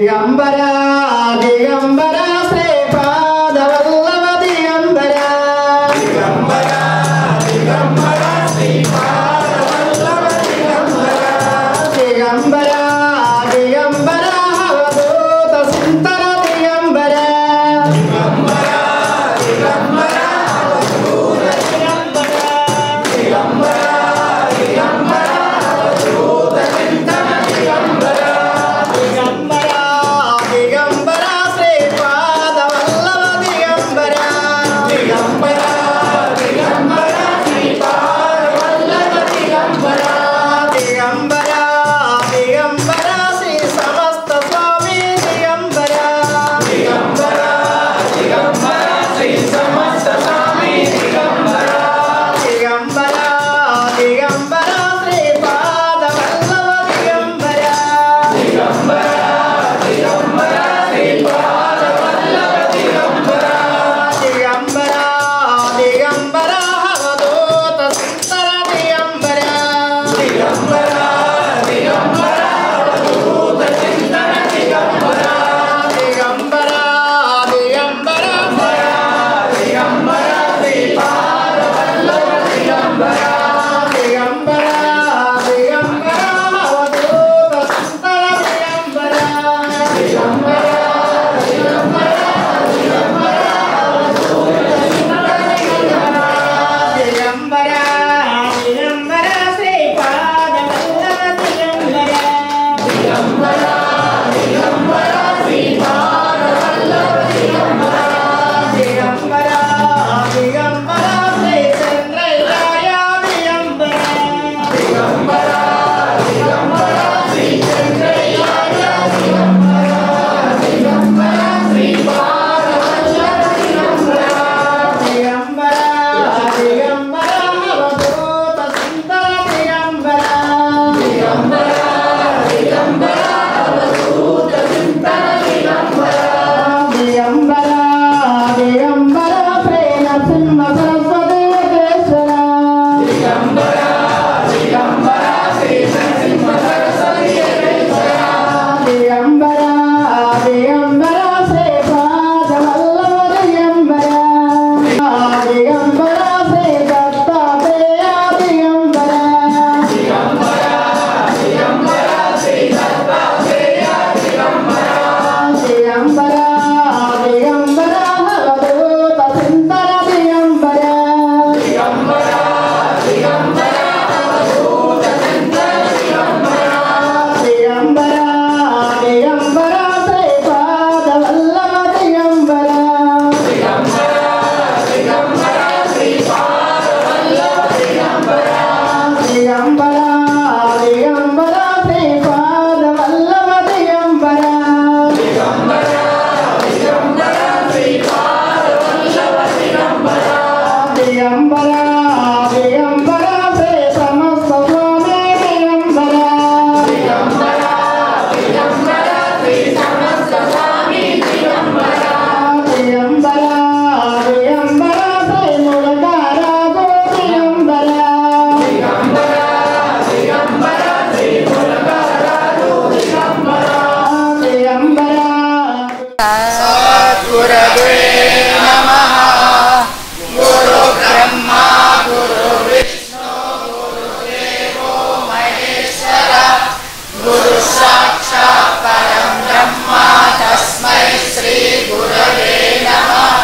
దిగంబరా దిగంబరా శ్రీపాద వల్లభ దిగంబరా దిగంబరా దిగంబరా శ్రీపాద వల్లభ దిగంబరా దిగంబరా దిగంబరా అవధూత సుందర దిగంబరా దిగంబరా దిగంబరా అవధూత దిగంబరా దిగంబరా దిగంబరా అవధూత చింతన దిగంబరా దిగంబరా దిగంబరా శ్రీపాద వల్లభ దిగంబరా దిగంబరా దిగంబరా శ్రీపాద వల్లభ దిగంబరా దిగంబరా దిగంబరా శ్రీ సమస్త స్వామి దిగంబరా దిగంబరా దిగంబరా శ్రీ సమస్త స్వామి దిగంబరా దిగంబరా దిగంబరా శ్రీపాద వల్లభ దిగంబరా దిగంబరా దిగంబరా శ్రీపాద వల్లభ దిగంబరా దిగంబరా దిగంబరా అవధూత సుందర దిగంబరా దిగంబరా దిగంబరా అవధూత చింతన దిగంబరా దిగంబరా దిగంబరా దిగంబరా శ్రీపాద వల్లభ దిగంబరా దిగంబరా దిగంబరా అవధూత సుందర దిగంబరా దిగంబరా దిగంబరా దిగంబరా అవధూత సుందర దిగంబరా దిగంబరా దిగంబరా శ్రీపాద వల్లభ దిగంబరా దిగంబరా దిగంబరా శ్రీపాద వల్లభ దిగంబరా దిగంబరా దిగంబరా శ్రీ చంద్రయ్య దిగంబరా దిగంబరా దిగంబరా శ్రీ చంద్రయ్య దిగంబరా దిగంబరా శ్రీపాద వల్లభ దిగంబరా దిగంబరా దిగంబరా అవధూత సుందర దిగంబరా దిగంబరా దిగంబరా అవధూత చింతన దిగంబరా దిగంబరా దిగంబరా శ్రీ నరసింహ సరస్వతి యోగేశ్వర దిగంబరా దిగంబరా శ్రీ నరసింహ సరస్వతి యోగేశ్వర దిగంబరా దిగంబరా శ్రీపాద వల్లభ దిగంబరా దిగంబరా శ్రీ దత్తాత్రేయ దిగంబరా దిగంబరా దిగంబరా శ్రీ దత్తాత్రేయ దిగంబరా దిగంబరా దిగంబరా అవధూత సుందర దిగంబరా దిగంబరా దిగంబరా అవధూత చింతన దిగంబరా దిగంబరా దిగంబరా శ్రీపాద వల్లభ దిగంబరా దిగంబరా దిగంబరా శ్రీపాద వల్లభ దిగంబరా దిగంబరా దిగంబరా శ్రీపాద వల్లభ దిగంబరా దిగంబరా దిగంబరా శ్రీపాద వల్లభ దిగంబరా దిగంబరా దిగంబరా శ్రీ సమస్త స్వామి దిగంబరా దిగంబరా దిగంబరా శ్రీ సమస్త స్వామి దిగంబరా దిగంబరా దిగంబరా శ్రీ ములకారాజు దిగంబరా దిగంబరా దిగంబరా శ్రీ ములకారాజు దిగంబరా దిగంబరా గురవే నమః. గురు బ్రహ్మ గురు విష్ణు గురుదేవో మహేశ్వర. గురు సాక్షాత్ పరం బ్రహ్మ తస్మై శ్రీ గురవే నమః.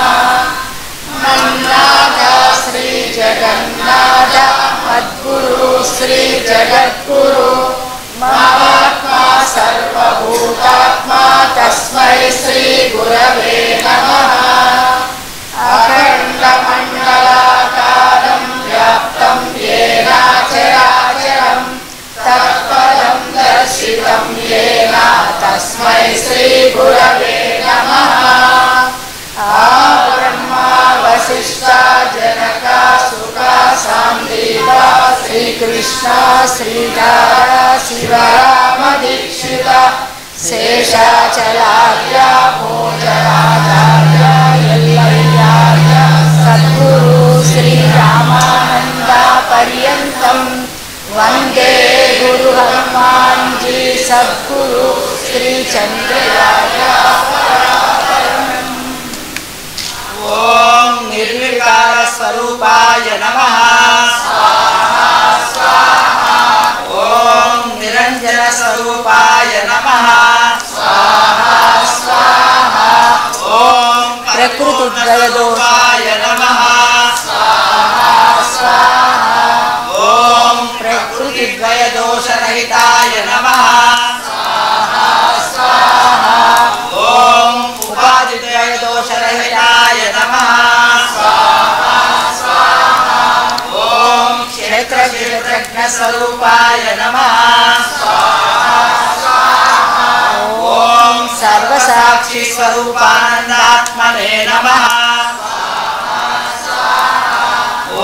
మన్నాథ శ్రీ జగన్నాథ మద్గురు శ్రీ జగద్గురు. మహాత్మా సర్వభూతాత్మా తస్మై శ్రీ గురవే నమః. అఖండమండలాకారం వ్యాప్తం యేన చరాచరం తత్పదం దర్శితం యేన తస్మై శ్రీ గురవే నమః. ఆ బ్రహ్మ వశిష్ఠ జనక సుఖ సాందీప శ్రీకృష్ణ శ్రీధర శివరామ దీక్షిత శేషాచలార్య భోజరాచార్య ఎల్లయ్యార్య సద్గురు శ్రీరామానంద పర్యంతం వందే గురు హనుమాన్ జీ సద్గురు श्री चंद्राय ओम निर्विकार स्वरूपाय नमः ओम निरंजन स्वरूपाय नमः ओम प्रकृतिद्वय दोषाय नमः ओम प्रकृतिद्वय दोषरहिताय नमः ओम उपाधिद्वय दोषरहिताय नमः ओम क्षेत्र क्षेत्रज्ञ स्वरूपाय नमः ओम सर्वसाक्षी स्वरूपानंदात्मने नमः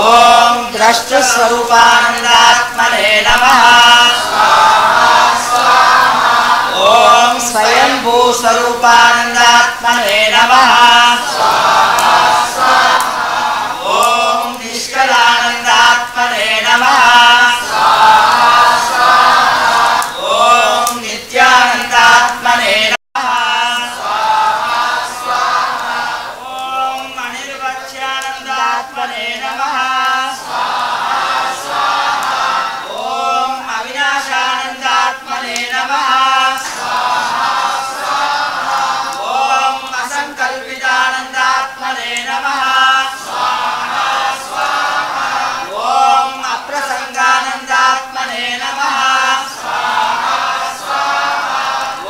ओम द्रष्टृ स्वरूपानंदात्मने नमः ओम स्वयंभू स्वरूपानंदात्मने नमः ओम निष्कलानंदात्मने नमः ओम नित्यानंदात्मने नमः ओम अनिर्वच्यानंदात्मने नमः ओम अविनाशानंदात्मने नमः ओम असंकल्पितानंदात्मने नमः ओम अप्रसंगानंदात्मने नमः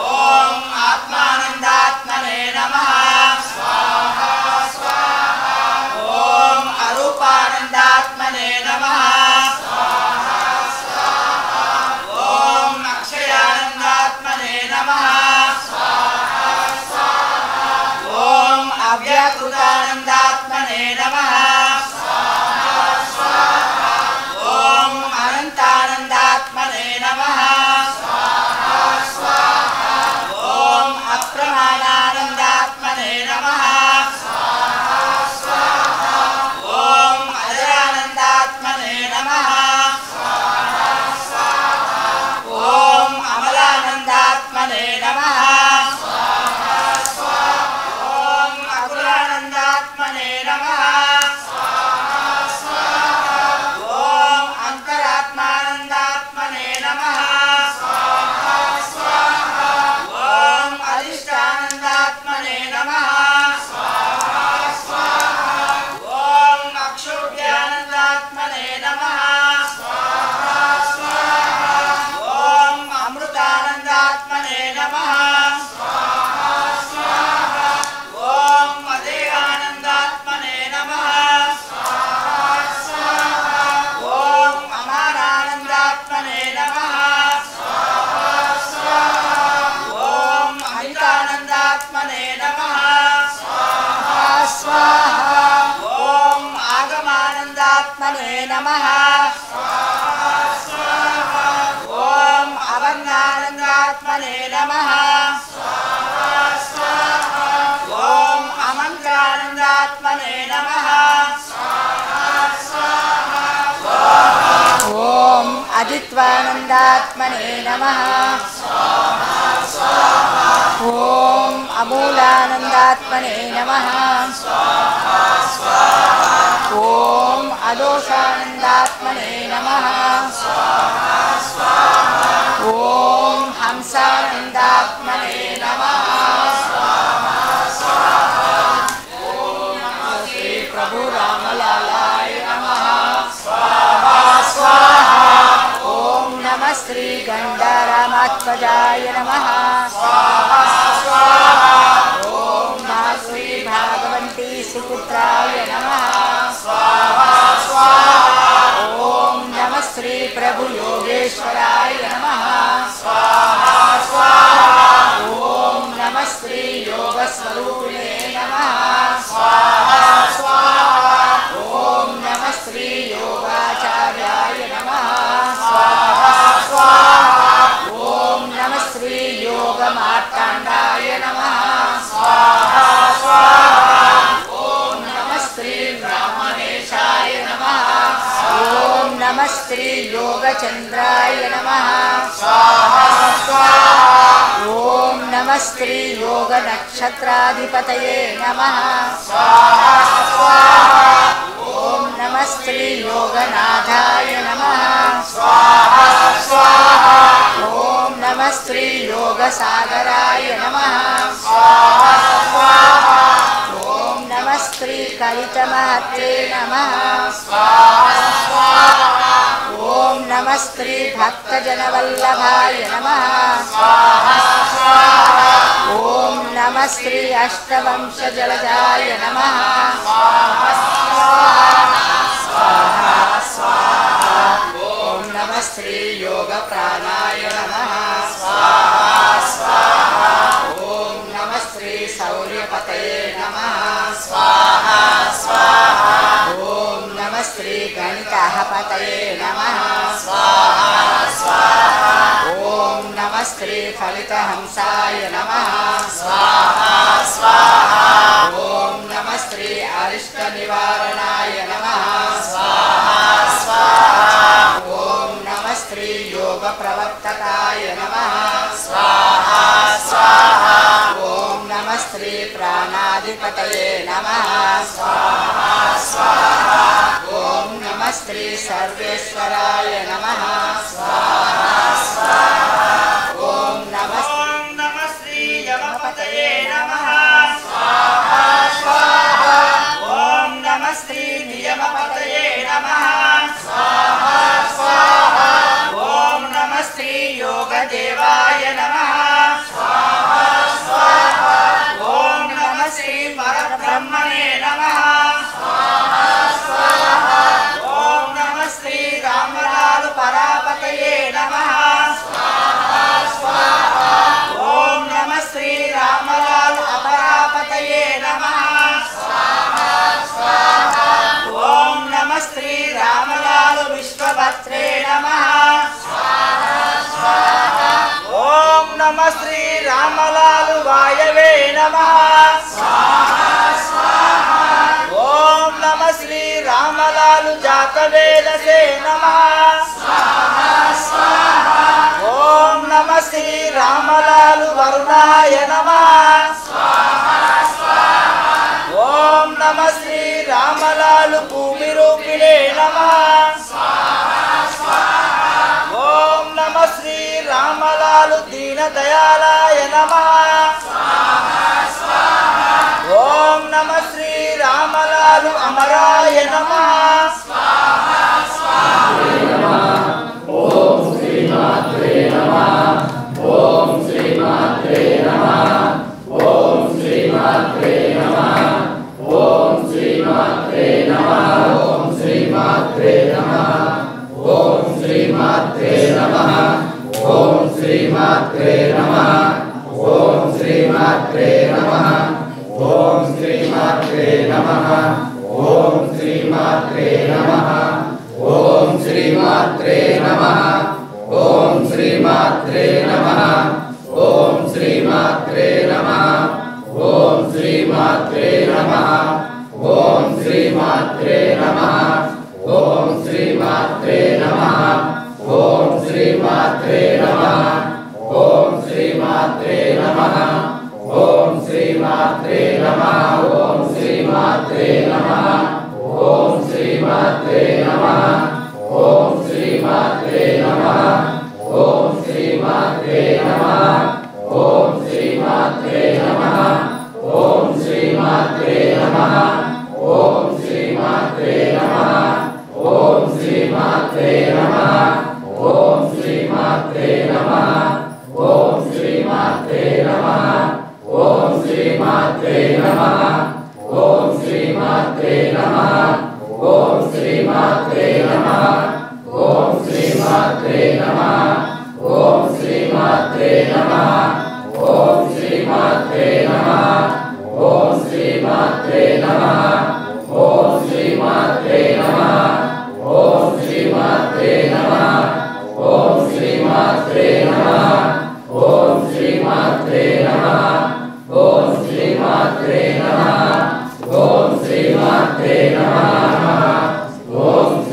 ओम आत्मानंदात्मने नमः ओम अरूपानंदात्मने नमः ओम अक्षयानंदात्मने नमः ओम अव्याकृतानंदात्मने नमः ओम अनंतानंदात्मने नमः ओम अप्रमाणानंदात्मने नमः ओम अजरानंदात्मने नमः ओम अमलानंदात्मने नमः ओम अकुलानंदात्मने नमः ओम अंतरात्मानंदात्मने नमः ओम अधिष्ठानंदात्मने नमः ओम अक्षोभ्यानंदात्मने नमः ओम अमृतानंदात्मने नमः ओम मदेहानंदात्मने नमः ओम अमानानंदात्मने नमः ओम अहितानंदात्मने नमः ओम आगमानंदात्मने नमः ओम अवर्णानंदात्मने नमः ओम अमन्त्रानंदात्मने नमः ओम अदित्वानंदात्मने नमः ओम अमूलानंदात्मने नमः ओम अदोषानंदात्मने नमः ओम हंसानंदात्मने नमः ओम श्री प्रभु रामलालाय नमः ओम नमः श्री गंडारामात्मजाय नमः ओम श्री भागवती सुपुत्राय नमः ओम नमः श्री प्रभु योगेश्वराय नमः ओम नमः श्री योग स्वरूपिणे नमः ओम नमः श्री योगाचार्याय नमः ओम नमः श्री योग मार्तांडाय नमः ओम नमः श्री ब्रह्मणेशाय नमः ओम नमः नमस्त्री योगचंद्राय नमः स्वाहा स्वाहा ओम नमस्त्री योग नक्षत्राधिपतये नमः स्वाहा स्वाहा ओम नमस्त्री योगनाथाय नमः स्वाहा स्वाहा ओम नमस्त्री योगसागराय नमः स्वाहा स्वाहा ओम नमस्त्री कलितमहत्रे नमः स्वाहा स्वाहा ओम नमस्त्री भक्तजनवल्लभाय नमः स्वाहा स्वाहा ओम नमस्त्री अष्टवंशजलजाय नमः स्वाहा स्वाहा ओम नमस्त्री योगप्राणाय नमः स्वाहा स्वाहा ओम नमस्त्री सौर्यपतये नमः स्वाहा स्वाहा ओम नमस्त्री गणितहपतये नमः स्वाहा स्वाहा ओम नमस्त्री फलितहंसाय नमः स्वाहा स्वाहा ओम नमस्त्री अरिष्टनिवारणाय नमः स्वाहा स्वाहा ओम नमस्त्री योगप्रवर्तकाय नमः स्वाहा स्वाहा ओम नमस्त्री प्राणाधिपतये नमः स्वाहा स्वाहा ओम नमस्त्री सर्वेश्वराय नमः स्वाहा स्वाहा ओम नमस्ते ॐ नमः श्री यमपतये नमः स्वाहा स्वाहा ॐ नमः श्री नियमपतये नमः स्वाहा स्वाहा ॐ नमः श्री योगदेवाय नमः स्वाहा स्वाहा ॐ नमः श्री परब्रह्मणे नमः स्वाहा स्वाहा ॐ नमः श्री रामलाल परापतये नमः स्वाहा स्वाहा ॐ नमः श्री रामलाल अपरापतये नमः स्वाहा स्वाहा ॐ नमः श्री रामलाल विश्वभद्रे नमः स्वाहा स्वाहा ॐ नमः श्री रामलाल वायवे नमः स्वाहा स्वाहा ॐ नमः श्री रामलाल जातवेदसे नमः स्वाहा स्वाहा ॐ नमः श्री रामलाल वरुणाय नमः स्वाहा स्वाहा ॐ नमः श्री रामलाल भूमिरूपिणे नमः स्वाहा स्वाहा ॐ नमः श्री रामलाल दीनदयालाय नमः स्वाहा स्वाहा ॐ नमः श्री रामलाल अमराय नमः स्वाहा स्वाहा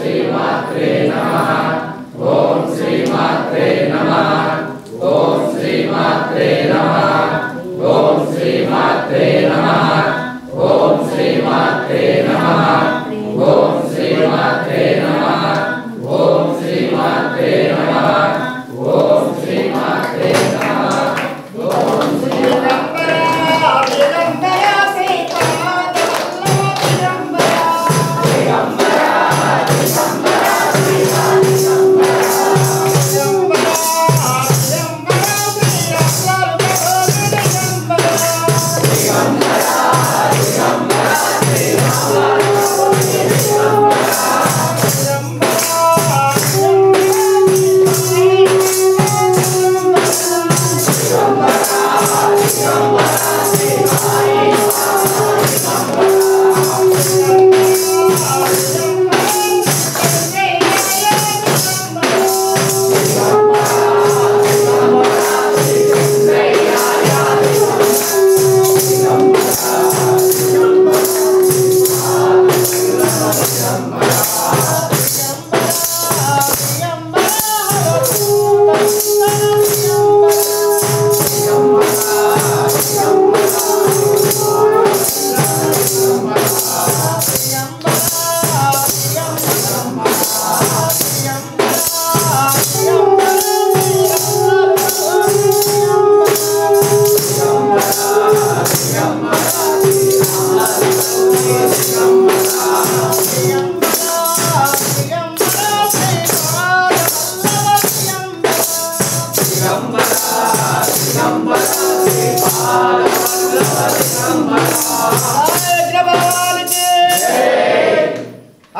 శ్రీమాత్రే నమః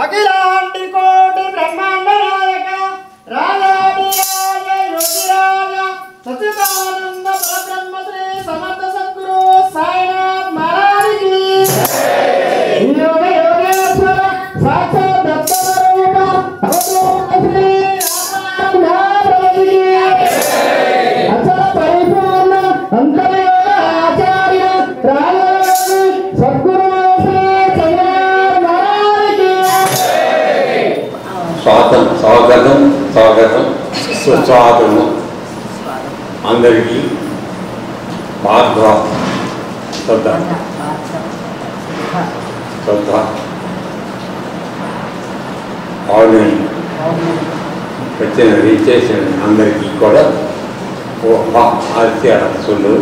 అఖిలాంటి కోటి బ్రహ్మాండ నాయక రాజాది రాజ యోగిరాజ సచిదానంద పరబ్రహ్మ శ్రీ సమర్థ సద్గురు సాయినాథ్ మహారాజ్కి యోగ యోగేశ్వర సాక్షాత్ దత్తరూప అవధూత శ్రీ రామానుజాచార్యుకి అచల పరిపూర్ణ అంతర్యోగ ఆచార్య రాజయోగి సద్గురు శ్రీ సాయినాథ్ మహారాజ్కి స్వాగతం సుస్వాగతం అందరికీ భార్గవ శ్రద్ధ అవును వచ్చిన రీచేసిన అందరికీ కూడా ఆశీస్సులు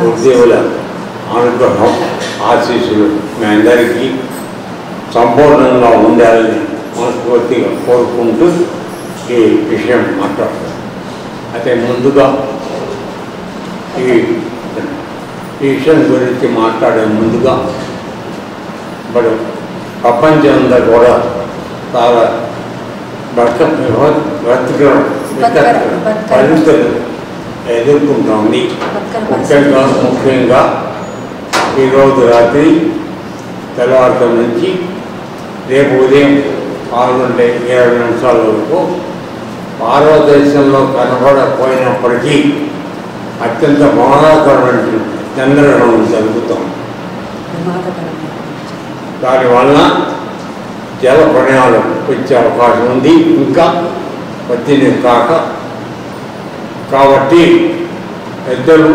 ఉద్యోగుల అనుగ్రహం ఆశీస్సులు మీ అందరికీ సంపూర్ణంగా ఉండాలని మనస్ఫూర్తిగా కోరుకుంటూ ఈ విషయం మాట్లాడతాం. అయితే ముందుగా ఈ విషయం గురించి మాట్లాడే ముందుగా ఇప్పుడు ప్రపంచంలో కూడా చాలా పరిస్థితులు ఎదుర్కొంటోంది. ముఖ్యంగా ఈరోజు రాత్రి తెల్లవారుజాము నుంచి రేపు ఉదయం 6:20 వరకు భారతదేశంలో కనబడకపోయినప్పటికీ అత్యంత ప్రమాదకరమైన చంద్రగ్రహణం జరుగుతుంది. దానివల్ల జల ప్రయాణాలు వచ్చే అవకాశం ఉంది. ఇంకా వచ్చింది కాబట్టి పెద్దలు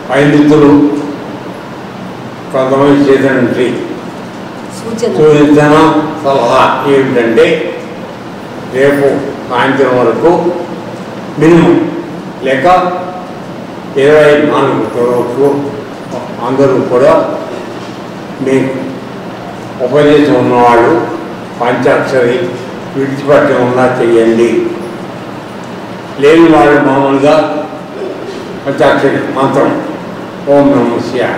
పండితులు కొంతమంది చేసినటువంటి సూచన సలహా ఏమిటంటే రేపు సాయంత్రం వరకు మినిమం లేక 24 వరకు అందరూ కూడా మీకు ఉపదేశం ఉన్నవాళ్ళు పంచాక్షరి విడిచిపెట్టి ఉన్నా చెయ్యండి. లేని వాళ్ళు మామూలుగా పంచాక్షరి మంత్రం ఓం నమః శివాయ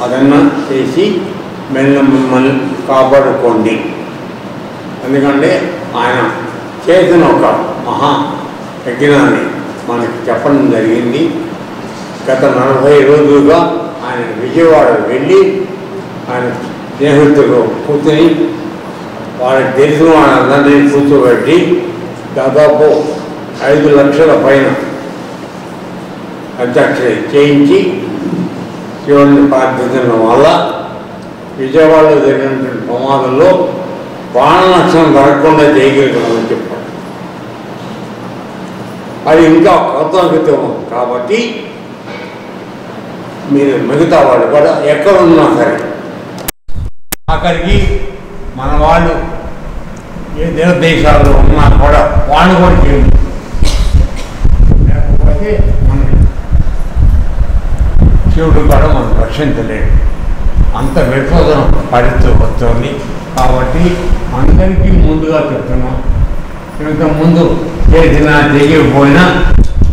అదన్నా చేసి మిమ్మల్ని కాపాడుకోండి. ఎందుకంటే ఆయన చేసిన ఒక మహా యజ్ఞాన్ని మనకి చెప్పడం జరిగింది. గత 40 రోజులుగా ఆయన విజయవాడ వెళ్ళి ఆయన స్నేహితులు కూర్చొని వాళ్ళకి తెలిసిన వాళ్ళందరినీ కూర్చోబెట్టి దాదాపు 5 లక్షల పైన పంచాక్షరి చేయించి శివుడిని ప్రార్థించడం వల్ల విజయవాడలో జరిగినటువంటి ప్రమాదంలో ప్రాణ నష్టం జరగకుండా చేయగలిగామని చెప్పాడు. అది ఇంకా కృతజ్ఞతం కాబట్టి మీరు మిగతా వాళ్ళు కూడా ఎక్కడున్నా సరే అక్కడికి మన వాళ్ళు ఏ దేశాల్లో ఉన్నా కూడా వాళ్ళు కూడా చేయండి. లేకపోతే మన శివుడు కూడా మనం రక్షించలేడు. అంత విపదం పడుతూ వస్తుంది. కాబట్టి అందరికీ ముందుగా చెప్తున్నాం, ఇంత ముందు చేసినా చేయకపోయినా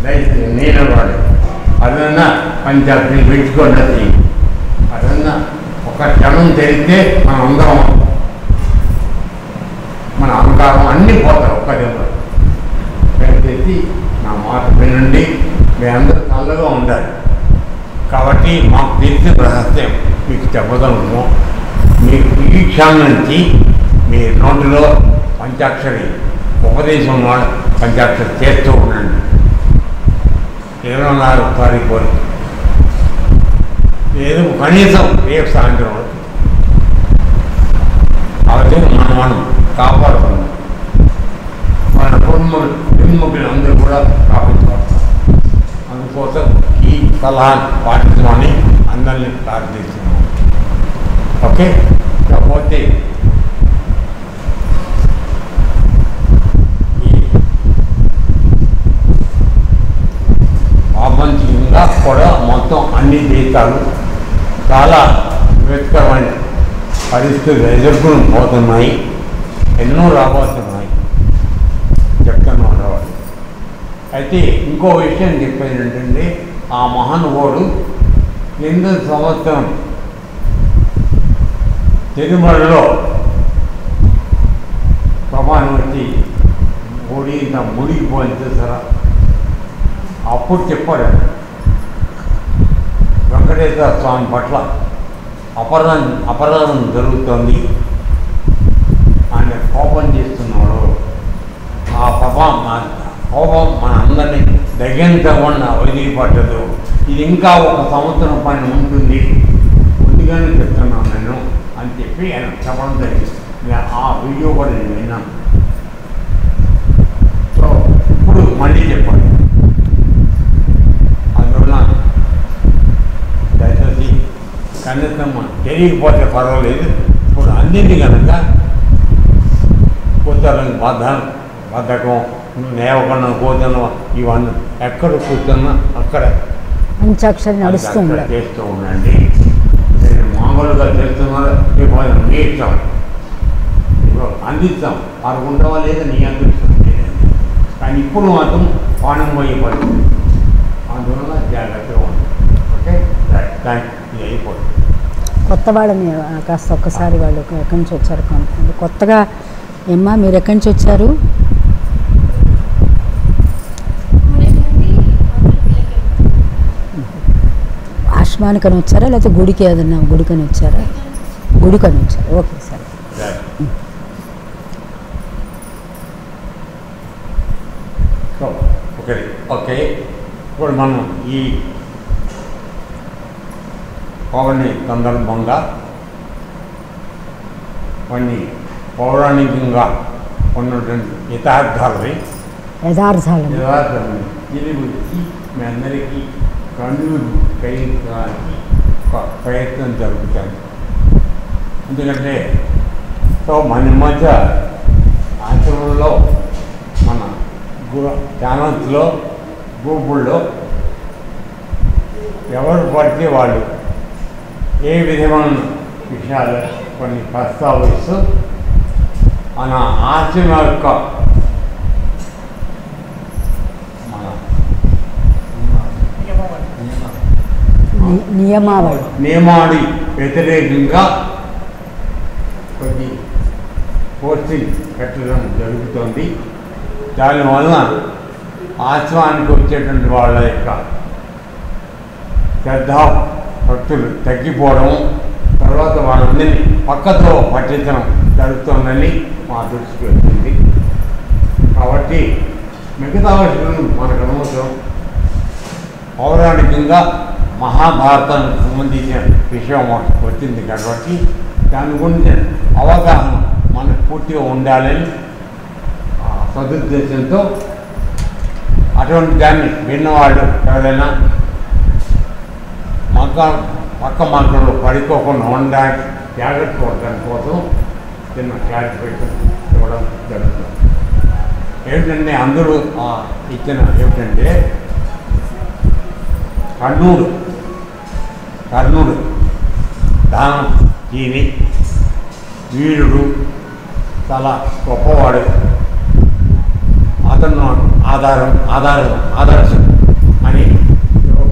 దయచేసి నేనవాడు అదన్నా పంచాయతీని పెంచుకోండి. అదన్నా ఒక క్షణం తెలిస్తే మన అహంకారం అన్నీ పోతారు. ఒక్క దెబ్బ దయచేసి నా మాట వినండి. మీ అందరూ చల్లగా ఉండాలి. కాబట్టి మాకు తెలిసిన రహస్యం మీకు చెప్పగలను. మీకు ఈ క్షణం నుంచి మీ నోటిలో పంచాక్షరి ఉపదేశం వాడు పంచాక్షరి చేస్తూ ఉండండి. 24 తారీఖు వరకు ఏదో కనీసం రేపు సాయంత్రం వరకు అయితే మనం కాపాడుకున్నాం. మన కుటుంబీకులు అందరూ కూడా కాపాడుకోవాలి. అందుకోసం ఈ సలహాను పాటించమని అందరినీ ప్రార్థిస్తున్నాం. ఓకే, కాకపోతే ఈ ప్రపంచంగా కూడా మొత్తం అన్ని దేశాలు చాలా విపత్కరమైన పరిస్థితులు ఎదుర్కొని పోతున్నాయి. ఎన్నో రాబోతున్నాయి చెప్తున్న వాళ్ళు. అయితే ఇంకో విషయం చెప్పేది ఏంటంటే ఆ మహానుభావుడు 8వ సంవత్సరం తిరుమలలో ప్రభావం వచ్చి ఓడి ఇంత మునిగిపోయింది చూసారా, అప్పుడు చెప్పాడు వెంకటేశ్వర స్వామి పట్ల అపరాధం జరుగుతోంది, ఆయన కోపం చేస్తున్నాడు, ఆ కోపం మన అందరినీ దగ్గర వదిలిపట్టదు, ఇది ఇంకా 1 సంవత్సరం పైన ఉంటుంది, ముందుగానే చెప్తున్నాను నేను అని చెప్పి ఆయన చెప్పడం జరిగింది. ఆ వీడియో కూడా నేను విన్నాను. సో ఇప్పుడు మళ్ళీ చెప్పండి, అందువల్ల దయచేసి కనీసం తెలియకపోతే పర్వాలేదు, ఇప్పుడు అన్నింటి కనుక కూర్చోడానికి బద్ధకం, నేవకన్నా కూర్చొని ఇవన్నీ ఎక్కడ కూర్చున్నా అక్కడ అంత్యాక్షరి నడుస్తుంది చేస్తూ ఉండండి. నేను మామూలుగా చేస్తున్నారు మీ ఇష్టం, అందిస్తాం అనుకుంటావా లేదా నీ అదృష్టం, కానీ ఇప్పుడు మాత్రం పానంపోయే పరిస్థితి, అందువల్ల జాగ్రత్తగా ఉంది. ఓకే థ్యాంక్ ఇది అయిపోతుంది. కొత్తవాళ్ళని కాస్త ఒక్కసారి వాళ్ళు ఎక్కడి నుంచి వచ్చారు కనుక్కోండి. కొత్తగా ఏమ్మా మీరు ఎక్కడి నుంచి వచ్చారు? ఆశ్రమానికని వచ్చారా లేకపోతే గుడికి ఏదన్నా గుడికని వచ్చారా? గుడికని వచ్చారు. ఓకే సరే. ఓకే ఓకే ఇప్పుడు మనం ఈ పౌర్ణమి సందర్భంగా కొన్ని పౌరాణికంగా ఉన్నటువంటి యథార్థాలని దీని గురించి మీ అందరికీ కన్నులు కలిగించడానికి ఒక ప్రయత్నం జరుగుతుంది. ఎందుకంటే సో మన మధ్య ఆశ్రమంలో మన ఛానల్స్లో గ్రూపుల్లో ఎవరు పడితే వాళ్ళు ఏ విధమైన విషయాలు కొన్ని ప్రస్తావిస్తూ మన ఆశ్రమం యొక్క నియమావళి వ్యతిరేకంగా కొన్ని పోస్టింగ్ పెట్టడం జరుగుతుంది. దానివల్ల ఆశ్రమానికి వచ్చేటువంటి వాళ్ళ యొక్క శ్రద్ధ భక్తులు తగ్గిపోవడం, తర్వాత వాళ్ళందరినీ పక్కతో పట్టించడం జరుగుతుందని మా దృష్టికి వచ్చింది. కాబట్టి మిగతా విషయాలు మనకు అనవసరం. పౌరాణికంగా మహాభారతానికి సంబంధించిన విషయం వచ్చింది కాబట్టి దాని గురించి అవగాహన మనకు పూర్తిగా ఉండాలని సదుద్దేశంతో అటువంటి దాన్ని విన్నవాళ్ళు ఎవరైనా పక్క మార్గంలో పడిపోకుండా ఉండడానికి జాగ్రత్త పడడానికి కోసం చిన్న క్లారిఫికేషన్ ఇవ్వడం జరుగుతుంది. ఏమిటంటే అందరూ ఇచ్చిన ఏమిటంటే కర్ణుడు దానం దీని వీరుడు, చాలా గొప్పవాడు, అతను ఆదర్శం అని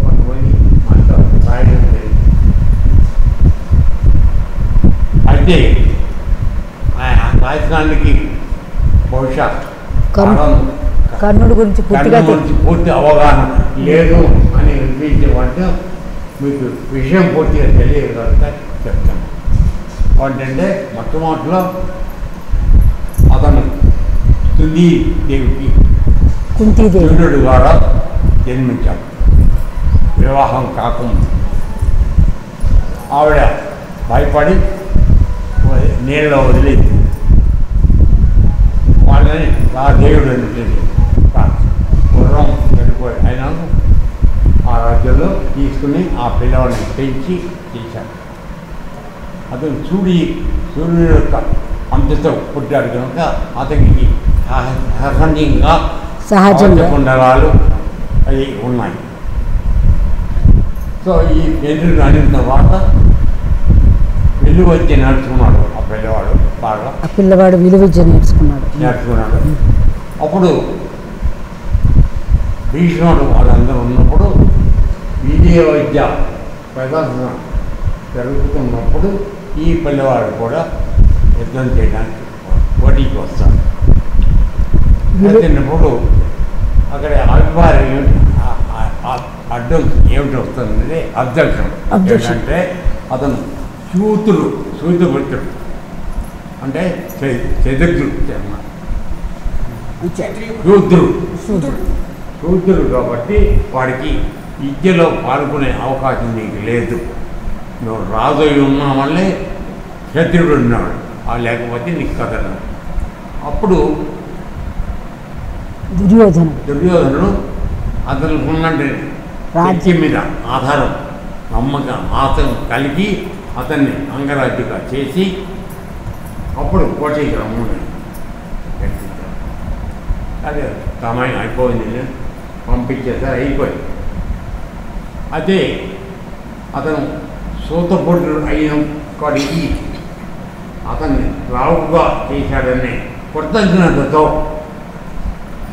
కొంతమంది మనతో రాయడం జరిగింది. అయితే రాజధానికి బహుశా కర్ణుడి గురించి పూర్తి అవగాహన లేదు అని అనిపించేవంటే మీకు విషయం పూర్తిగా తెలియగలుగుతా చెప్తాను. ఏంటంటే మొట్టమొదటిలో అతను కుంతీదేవి ద్వారా జన్మించాడు. వివాహం కాకుండా ఆవిడ భయపడి నీళ్ళలో వదిలేదు. వాళ్ళని ఆ దేవుడు అనిపించింది గుర్రం వెళ్ళిపోయి అయినా ఆ రాజ్యంలో తీసుకుని ఆ పిల్లవాడిని పెంచి చేశాడు. అతను సూర్యుడు యొక్క అంతతో పుట్టాడు కనుక అతనికి సహజంగా కుండలాలు అవి ఉన్నాయి. సో ఈ ఎదురు అనిన తర్వాత విలువజ్జ నేర్చుకున్నాడు ఆ పిల్లవాడు. బాగా ఆ పిల్లవాడు విలువజ్జ నేర్చుకున్నాడు. అప్పుడు భీష్ముడు వాళ్ళందరూ ఉన్నప్పుడు విజయ విద్య ప్రదర్శన జరుగుతున్నప్పుడు ఈ పిల్లవాడు కూడా యుద్ధం చేయడానికి పోటీకి వస్తాడు. వెళ్తున్నప్పుడు అక్కడ అభిప్రాయం అడ్డం ఏమిటి వస్తుందంటే అబ్జెక్షన్ ఏంటంటే అతను సూతుడు అంటే చతుర్థుడు శూద్రుడు కాబట్టి వాడికి విద్యలో పాల్గొనే అవకాశం నీకు లేదు. నువ్వు రాజు ఉన్న వల్లే క్షత్రుడు ఉన్నాడు, లేకపోతే నీకు కథను. అప్పుడు దుర్యోధనుడు అతనికి ఉన్నట్టు రాజ్యం మీద ఆధారం నమ్మకం ఆశం కలిగి అతన్ని అంగరాజ్యుగా చేసి అప్పుడు కోటకి రమ్మని అదే సమయం అయిపోయింది, పంపించేసారి అయిపోయింది. అదే అతను సూతపుత్రుడు అయిన కాడికి అతన్ని రావుగా చేశాడనే కృతజ్ఞతతో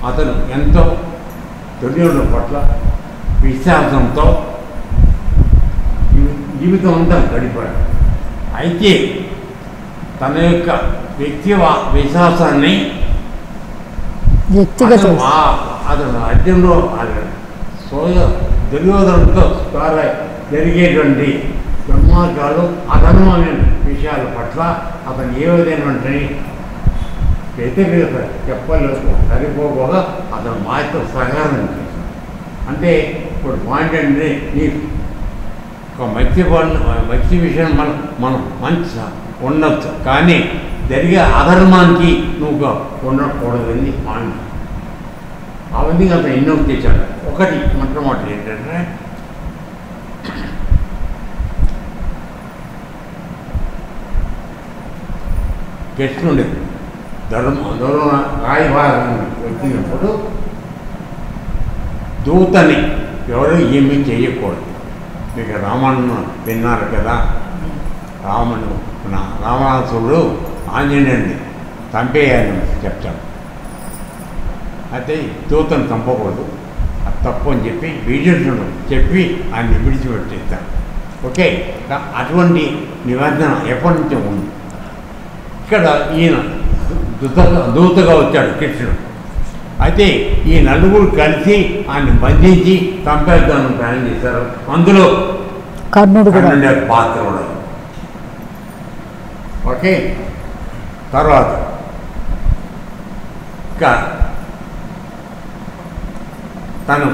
అతను ఎంతో దుర్యోధనుల పట్ల విశ్వాసంతో జీవితం అంతా గడిపాడు. అయితే తన యొక్క విశ్వాసాన్ని అతను అర్జునుడు దుర్యోధనుడితో ద్వారా జరిగేటువంటి దుర్మార్గాలు అధర్మమైన విషయాల పట్ల అతను ఏ విధమైనటువంటి వ్యతిరేకత చెప్పలేదు సరిపోగా అతను మాతో సహకారం చేశాడు. అంటే ఇప్పుడు పాయింట్ అంటే నీ ఒక మంచి విషయం మనం మంచి ఉండొచ్చు, కానీ జరిగే అధర్మానికి నువ్వు ఉండకూడదని పాయింట్. అవన్నీ అతను ఎన్నో చేశాడు. ఒకటి మొట్టమొదటి ఏంటంటే కృష్ణుడి రాయభారం వచ్చినప్పుడు దూతని ఎవరు ఏమీ చేయకూడదు. మీకు రామాయణం విన్నారు కదా, రావణాసురుడు ఆంజనేయుడిని చంపేయాలని చెప్తాడు. అయితే దూతను చంపకూడదు, అది తప్పు అని చెప్పి భీష్ముడు చెప్పి ఆయన్ని విడిచిపెట్టేస్తాడు. ఓకే, అటువంటి నిబంధన ఎప్పటి నుంచో ఉంది. ఇక్కడ ఈయన దూతగా వచ్చాడు కృష్ణుడు. అయితే ఈ నలుగురు కలిసి ఆయన బంధించి చంపేద్దామని ప్లాన్ చేశారు. అందులో కర్ణుడు పాత్ర కూడా. ఓకే, తర్వాత ఇంకా తను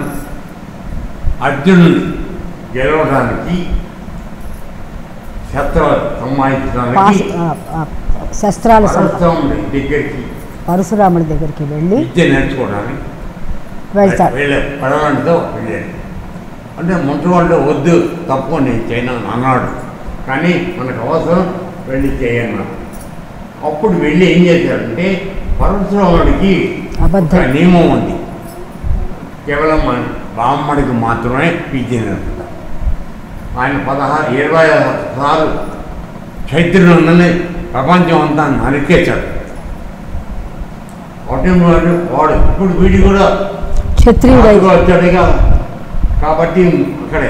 అర్జునుని గెలవడానికి శస్త్రాలు సంపాదించడానికి శస్త్రాల దగ్గరికి పరశురాముడి దగ్గరికి వెళ్ళి విద్య నేర్చుకోవడానికి పడవలతో వెళ్ళాడు. అంటే ముందు వద్దు తప్పు నేను చేయను అన్నాడు, కానీ మనకు అవసరం వెళ్ళి చేయన్నాడు. అప్పుడు వెళ్ళి ఏం చేశాడంటే పరశురాముడికి ఒక నియమం ఉంది, కేవలం బ్రాహ్మడికి మాత్రమే విద్య నేర్పుతారు. ఆయన 26 సార్లు చైత్రులని ప్రపంచం అంతా నరికేశాడు. వాడు ఇప్పుడు వీడి కూడా క్షత్రియుడు వచ్చాడుగా, కాబట్టి అక్కడ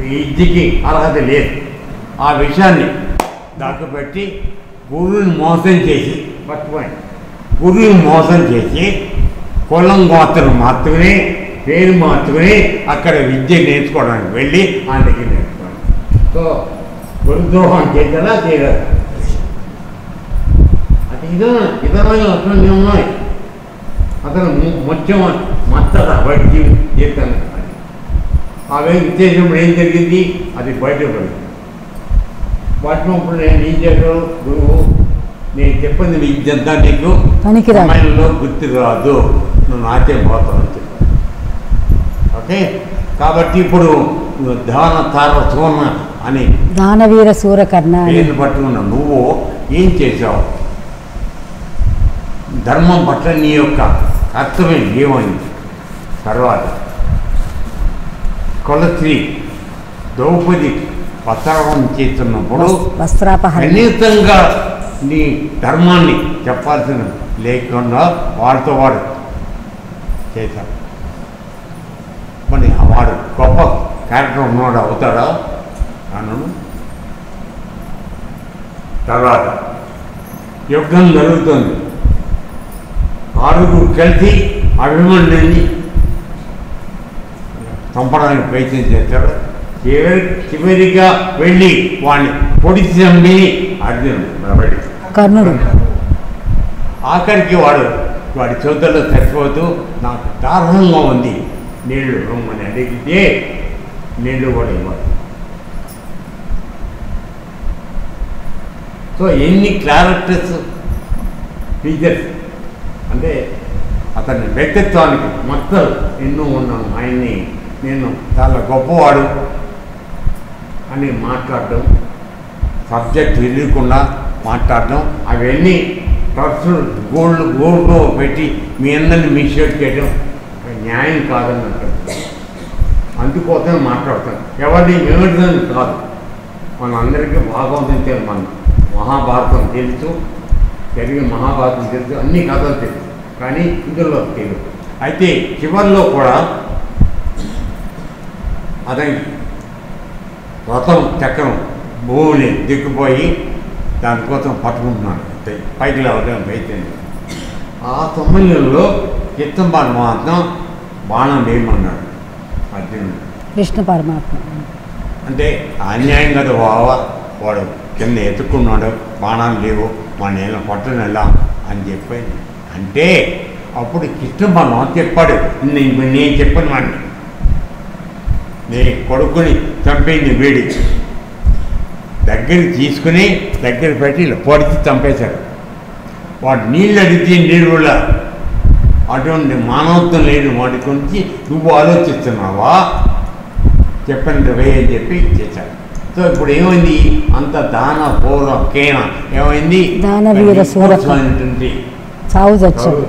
విద్యకి అర్హత లేదు. ఆ విషయాన్ని దాచిపెట్టి గురువుని మోసం చేసి మర్చిపోయింది. గురువుని మోసం చేసి కులం గోత్రం మార్చుకుని పేరు మార్చుకుని అక్కడ విద్య నేర్చుకోవడానికి వెళ్ళి ఆయన దగ్గర నేర్చుకోవాలి. సో గురుద్రోహం చేసేలా చేయలేదు. అది ఇతరమైన అర్థంగా ఉన్నాయి. అతను ముత్యం మత్తత బయట జీవితాన్ని అవే విచ్చేసినప్పుడు ఏం జరిగింది, అది బయటపడింది. పట్టినప్పుడు నేను ఏం చేశాను, గురువు నేను చెప్పింది నీ ఇదంతా నీకు సమయంలో గుర్తు రాదు, నువ్వు నాకే పోతావు చెప్పాను. ఓకే, కాబట్టి ఇప్పుడు దాన తార సూర్ణ అని దానవీర సూరకర్ణ పేరు పట్టుకున్న నువ్వు ఏం చేశావు, ధర్మం పట్ల నీ యొక్క కర్తవ్యం ఏమైంది. తర్వాత కులస్త్రీ ద్రౌపది వస్త్రాపహరణ చేస్తున్నప్పుడు కనీసంగా నీ ధర్మాన్ని చెప్పాల్సిన లేకుండా వాడితో వాడు చేశారు. వాడు గొప్ప క్యారెక్టర్ ఉన్నాడు అవుతాడా అన్నాడు. తర్వాత యుద్ధం జరుగుతుంది. 6 కలిసి అభిమన్యుని చంపడానికి ప్రయత్నం చేశాడు. చివరిగా వెళ్ళి వాడిని పొడిచి చంపి అర్జునుడు కర్ణుడు ఆఖరికి వాడి చేతుల్లో చచ్చిపోతూ నాకు దారుణంగా ఉంది నీళ్లు రమ్మని అడిగితే నీళ్లు కూడా ఇవ్వాలి. సో ఎన్ని క్యారెక్టర్స్ ఫీచర్స్ అంటే అతని వ్యక్తిత్వానికి మొత్తం ఎన్నో ఉన్నాను. ఆయన్ని నేను చాలా గొప్పవాడు అని మాట్లాడడం, సబ్జెక్ట్ తెలియకుండా మాట్లాడడం, అవన్నీ ట్రస్ట్ గోల్డ్లో పెట్టి మీ అందరినీ మిస్యూట్ చేయడం న్యాయం కాదని అంటారు. అందుకోసం మాట్లాడతాను. ఎవరిని విమర్శనం కాదు, మనందరికీ భాగవతం తెలుసు, మన మహాభారతం తెలుసు, జరిగిన మహాభారతం తెలుసు, అన్ని కథలు తెలుసు, కానీ ఇందులో తెలియదు. అయితే చివరిలో కూడా అతని రథం చక్రం భూమిని దిక్కుపోయి దానికోసం పట్టుకుంటున్నాడు. పైకి లేవడం అయిపోయింది. ఆ సమయంలో చిత్తంబాడు మాత్రం బాణం వేయమన్నాడు అర్జునుడు. కృష్ణ పరమాత్మ అంటే అన్యాయం కదా వాడు కింద ఎత్తుక్కున్నాడు, బాణాలు లేవు, మా నేను పట్టనెలా అని చెప్పాను. అంటే అప్పుడు కృష్ణబాణం చెప్పాడు, నేను చెప్పాను వాడిని, నీ కొడుకుని చంపింది వీడి దగ్గరికి తీసుకుని దగ్గర పెట్టి ఇలా పొడిచి చంపేశాడు. వాడు నీళ్ళు అడిగితే నీళ్ళ అటువంటి మానవత్వం లేని వాడి గురించి నువ్వు ఆలోచిస్తున్నావా చెప్పండి వే అని చెప్పి చేశాడు. సో ఇప్పుడు ఏమైంది, అంత దాన పూర్వం కేన ఏమైంది, దానవీర చావు చచ్చాడు.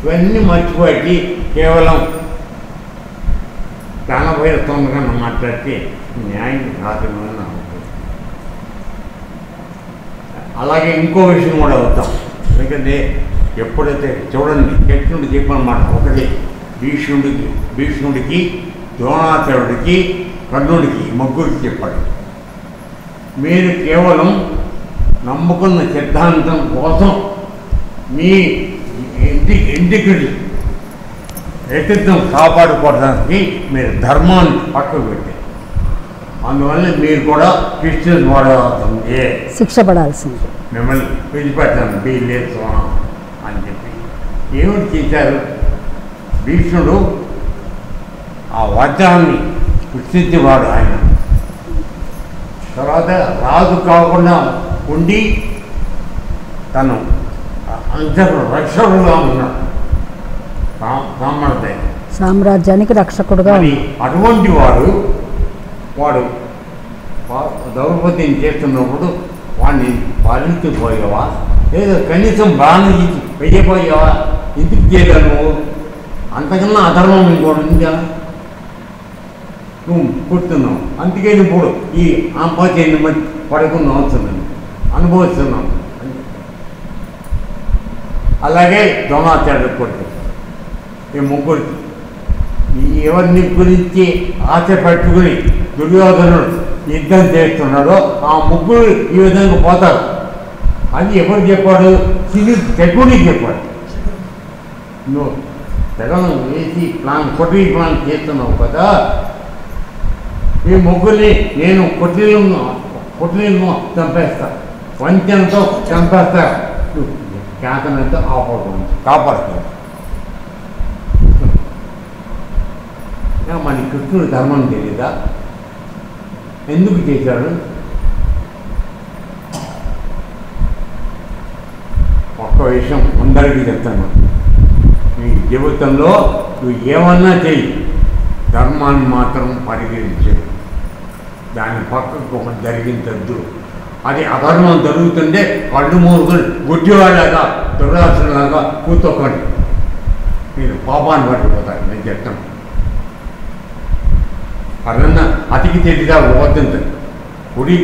ఇవన్నీ మర్చిపోయి కేవలం దానవీర తొందరగా మాట్లాడితే న్యాయం రాదని నా అభిప్రాయం. అలాగే ఇంకో విషయం కూడా వద్దాం. ఎందుకంటే ఎప్పుడైతే చూడండి కృష్ణుడు చెప్పనమాట, ఒకటి భీష్ముడికి ద్రోణాచార్యుడికి కర్ణుడికి ముగ్గురికి చెప్పాడు, మీరు కేవలం నమ్ముకున్న సిద్ధాంతం కోసం మీ ఇంటికి వ్యక్తిత్వం కాపాడుకోవడానికి మీరు ధర్మాన్ని పక్కకు పెట్టారు. అందువల్ల మీరు కూడా క్రిస్టియన్స్ వాడవుతుంది, శిక్ష పడాల్సింది, మిమ్మల్ని విడిచిపెట్టాను లేదు అని చెప్పి ఏమిటి చేశారు. భీష్ముడు ఆ వజ్రాన్ని సృష్టించేవాడు ఆయన. తర్వాత రాజు కాకుండా ఉండి తను రక్షకుడుగా ఉన్నాడు సామ్రాజ్యానికి రక్షకుడుగా. అటువంటి వాడు ద్రౌపదిని చేస్తున్నప్పుడు వాడిని పాలించిపోయావా, లేదా కనీసం బాగా వెయ్యపోయావా, ఎందుకు చేయలేవు నువ్వు, అంతకన్నా అధర్మం ఇంకోటి ఉందా, నువ్వు పుడుతున్నావు. అందుకే ఇప్పుడు ఈ ఆంపాచేని మధ్య పడుకున్న అవసరం అనుభవిస్తున్నాం. అలాగే ద్రోణాచార్యుడు కొడుకు ఈ ముగ్గురు ఎవరిని గురించి ఆశ పెట్టుకుని దుర్యోధనుడు యుద్ధం చేస్తున్నాడో ఆ ముగ్గురు ఈ విధంగా పోతారు. అది ఎవరు చెప్పాడు, శకుడికి చెప్పాడు. నువ్వు తెగను వేసి కొట్టిన ప్లాన్ చేస్తున్నావు కదా, ఈ ముగ్గురిని నేను కొట్టిలను చంపేస్తా, వంచనతో చంపేస్తా, ఖ్యాతనంతో కాపాడుతాను. మన కృష్ణుడు ధర్మం తెలీదా, ఎందుకు చేశాడు? ఒక్క విషయం అందరికీ చెప్తాను, ఈ జీవితంలో నువ్వు ఏమన్నా చెయ్యి, ధర్మాన్ని మాత్రం పరిగణించదు, దాని పక్కకు ఒకటి జరిగించద్దు. అది అధర్మం జరుగుతుంటే కళ్ళు మూరుకుని గుడ్డివాళ్ళగా దుర్రాసులాగా కూతొక్కండి, మీరు పాపాన్ని పట్టిపోతారు. నేను చెప్తాను, అదన్నా అతికి తెలియదా వద్దంత కుడి